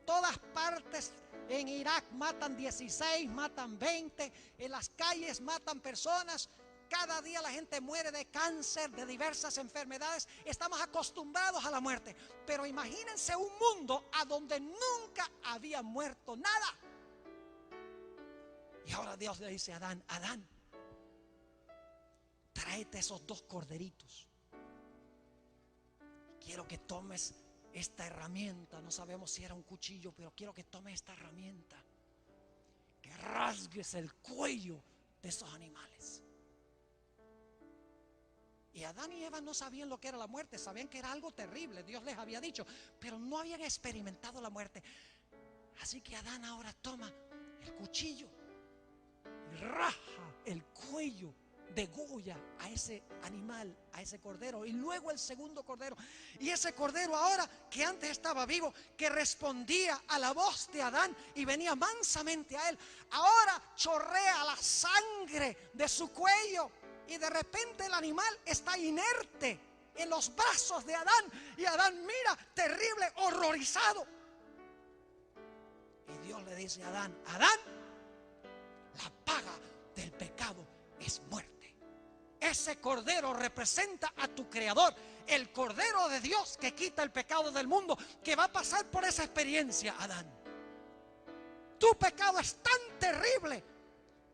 S2: Todas partes en Irak matan 16, matan 20, en las calles matan personas. Cada día la gente muere de cáncer, de diversas enfermedades. Estamos acostumbrados a la muerte. Pero imagínense un mundo a donde nunca había muerto nada. Y ahora Dios le dice a Adán: Adán, tráete esos 2 corderitos. Quiero que tomes esta herramienta. No sabemos si era un cuchillo, pero quiero que tomes esta herramienta, que rasgues el cuello de esos animales. Y Adán y Eva no sabían lo que era la muerte. Sabían que era algo terrible, Dios les había dicho, pero no habían experimentado la muerte. Así que Adán ahora toma el cuchillo y raja el cuello, degolla a ese animal, a ese cordero, y luego el segundo cordero. Y ese cordero ahora, que antes estaba vivo, que respondía a la voz de Adán y venía mansamente a él, ahora chorrea la sangre de su cuello. Y de repente el animal está inerte en los brazos de Adán. Y Adán mira terrible, horrorizado. Y Dios le dice a Adán: Adán, la paga del pecado es muerte. Ese cordero representa a tu creador, el cordero de Dios que quita el pecado del mundo, que va a pasar por esa experiencia. Adán, tu pecado es tan terrible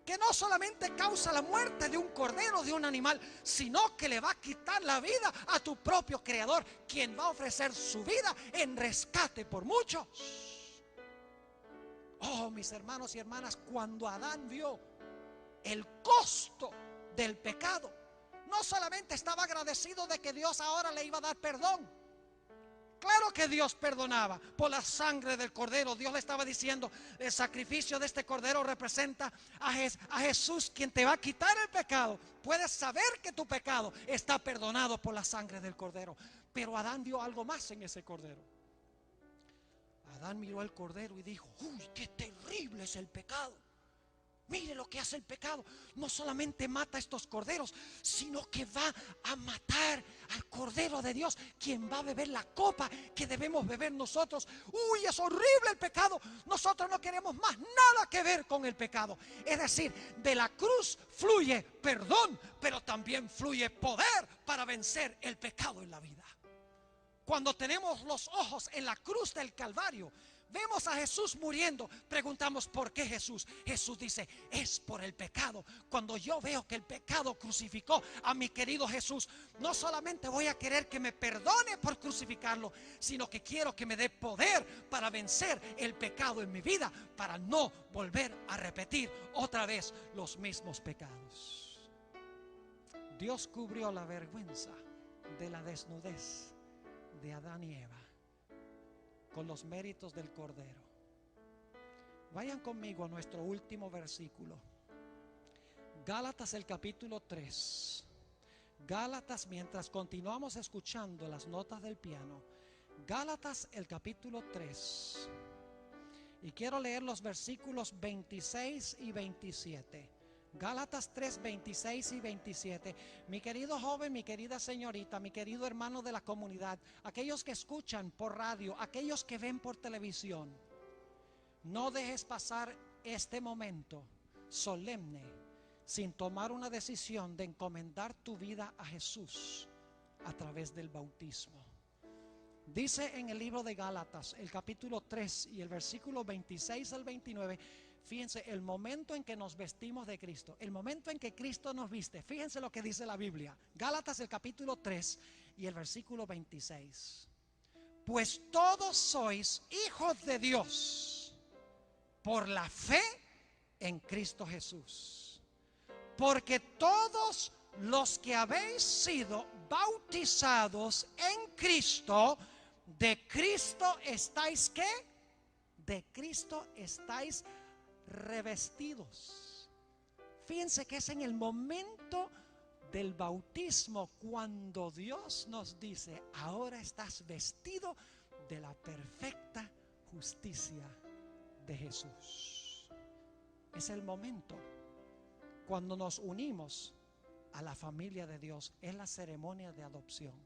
S2: que no solamente causa la muerte de un cordero, de un animal, sino que le va a quitar la vida a tu propio creador, quien va a ofrecer su vida en rescate por muchos. Oh, mis hermanos y hermanas, cuando Adán vio el costo del pecado, no solamente estaba agradecido de que Dios ahora le iba a dar perdón. Claro que Dios perdonaba por la sangre del cordero. Dios le estaba diciendo: el sacrificio de este cordero representa a Jesús, quien te va a quitar el pecado. Puedes saber que tu pecado está perdonado por la sangre del cordero. Pero Adán vio algo más en ese cordero. Adán miró el cordero y dijo: uy, qué terrible es el pecado. Mire lo que hace el pecado. No solamente mata a estos corderos, sino que va a matar al Cordero de Dios, quien va a beber la copa que debemos beber nosotros. Uy, es horrible el pecado. Nosotros no queremos más nada que ver con el pecado. Es decir, de la cruz fluye perdón, pero también fluye poder para vencer el pecado en la vida. Cuando tenemos los ojos en la cruz del Calvario, vemos a Jesús muriendo, preguntamos: ¿por qué Jesús? Jesús dice: es por el pecado. Cuando yo veo que el pecado crucificó a mi querido Jesús, no solamente voy a querer que me perdone por crucificarlo, sino que quiero que me dé poder para vencer el pecado en mi vida, para no volver a repetir otra vez los mismos pecados. Dios cubrió la vergüenza de la desnudez de Adán y Eva con los méritos del cordero. Vayan conmigo a nuestro último versículo, Gálatas, el capítulo 3. Gálatas, mientras continuamos escuchando las notas del piano, Gálatas, el capítulo 3. Y quiero leer los versículos 26 y 27. Gálatas 3, 26 y 27. Mi querido joven, mi querida señorita, mi querido hermano de la comunidad, aquellos que escuchan por radio, aquellos que ven por televisión, no dejes pasar este momento solemne sin tomar una decisión de encomendar tu vida a Jesús a través del bautismo. Dice en el libro de Gálatas, el capítulo 3 y el versículo 26 al 29, fíjense el momento en que nos vestimos de Cristo, el momento en que Cristo nos viste. Fíjense lo que dice la Biblia, Gálatas, el capítulo 3 y el versículo 26. Pues todos sois hijos de Dios por la fe en Cristo Jesús. Porque todos los que habéis sido bautizados en Cristo, de Cristo estáis, ¿qué? De Cristo estáis revestidos. Fíjense que es en el momento del bautismo cuando Dios nos dice: ahora estás vestido de la perfecta justicia de Jesús. Es el momento cuando nos unimos a la familia de Dios. Es la ceremonia de adopción.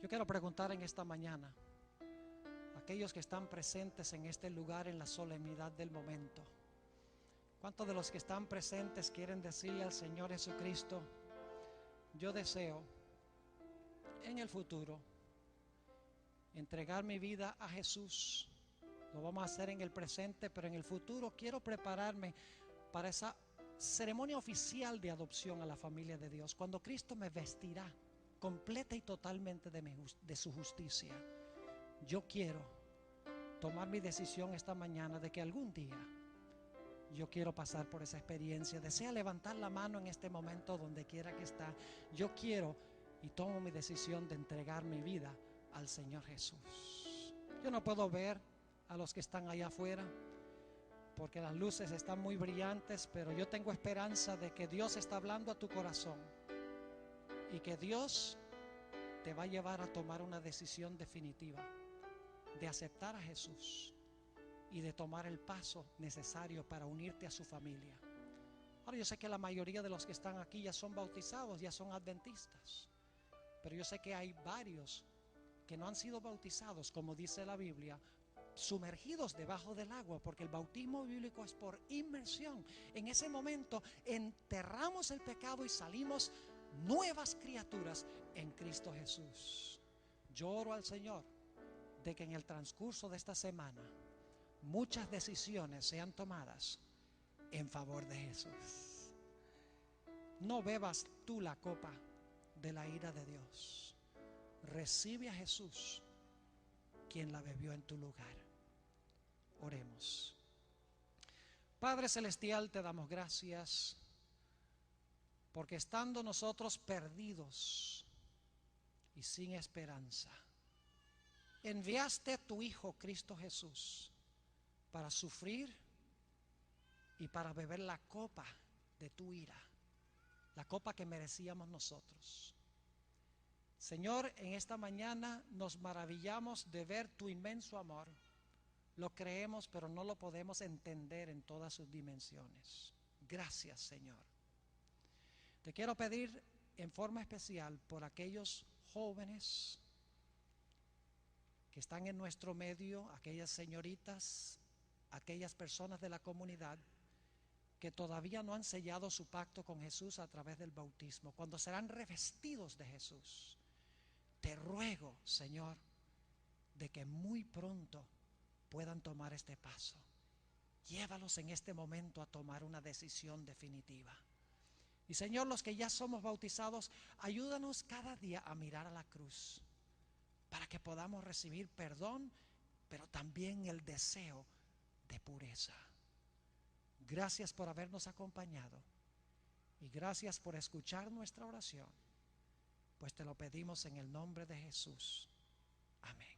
S2: Yo quiero preguntar en esta mañana, aquellos que están presentes en este lugar en la solemnidad del momento, ¿Cuántos de los que están presentes quieren decirle al Señor Jesucristo: yo deseo en el futuro entregar mi vida a Jesús? Lo vamos a hacer en el presente, pero en el futuro quiero prepararme para esa ceremonia oficial de adopción a la familia de Dios, cuando Cristo me vestirá completa y totalmente de su justicia. Yo quiero tomar mi decisión esta mañana de que algún día yo quiero pasar por esa experiencia. Desea levantar la mano en este momento donde quiera que está. Yo quiero y tomo mi decisión de entregar mi vida al Señor Jesús. Yo no puedo ver a los que están allá afuera porque las luces están muy brillantes, pero yo tengo esperanza de que Dios está hablando a tu corazón y que Dios te va a llevar a tomar una decisión definitiva de aceptar a Jesús y de tomar el paso necesario para unirte a su familia. Ahora, yo sé que la mayoría de los que están aquí ya son bautizados, ya son adventistas, pero yo sé que hay varios que no han sido bautizados, como dice la Biblia, sumergidos debajo del agua, porque el bautismo bíblico es por inmersión. En ese momento enterramos el pecado y salimos nuevas criaturas en Cristo Jesús. Yo oro al Señor de que en el transcurso de esta semana muchas decisiones sean tomadas en favor de Jesús. No bebas tú la copa de la ira de Dios. Recibe a Jesús, quien la bebió en tu lugar. Oremos. Padre celestial, te damos gracias porque estando nosotros perdidos y sin esperanza, enviaste a tu Hijo Cristo Jesús para sufrir y para beber la copa de tu ira, la copa que merecíamos nosotros. Señor, en esta mañana nos maravillamos de ver tu inmenso amor. Lo creemos, pero no lo podemos entender en todas sus dimensiones. Gracias, Señor. Te quiero pedir en forma especial por aquellos jóvenes que están en nuestro medio, aquellas señoritas, aquellas personas de la comunidad que todavía no han sellado su pacto con Jesús a través del bautismo, cuando serán revestidos de Jesús. Te ruego, Señor, de que muy pronto puedan tomar este paso. Llévalos en este momento a tomar una decisión definitiva. Y Señor, los que ya somos bautizados, ayúdanos cada día a mirar a la cruz para que podamos recibir perdón, pero también el deseo de pureza. Gracias por habernos acompañado y gracias por escuchar nuestra oración, pues te lo pedimos en el nombre de Jesús. Amén.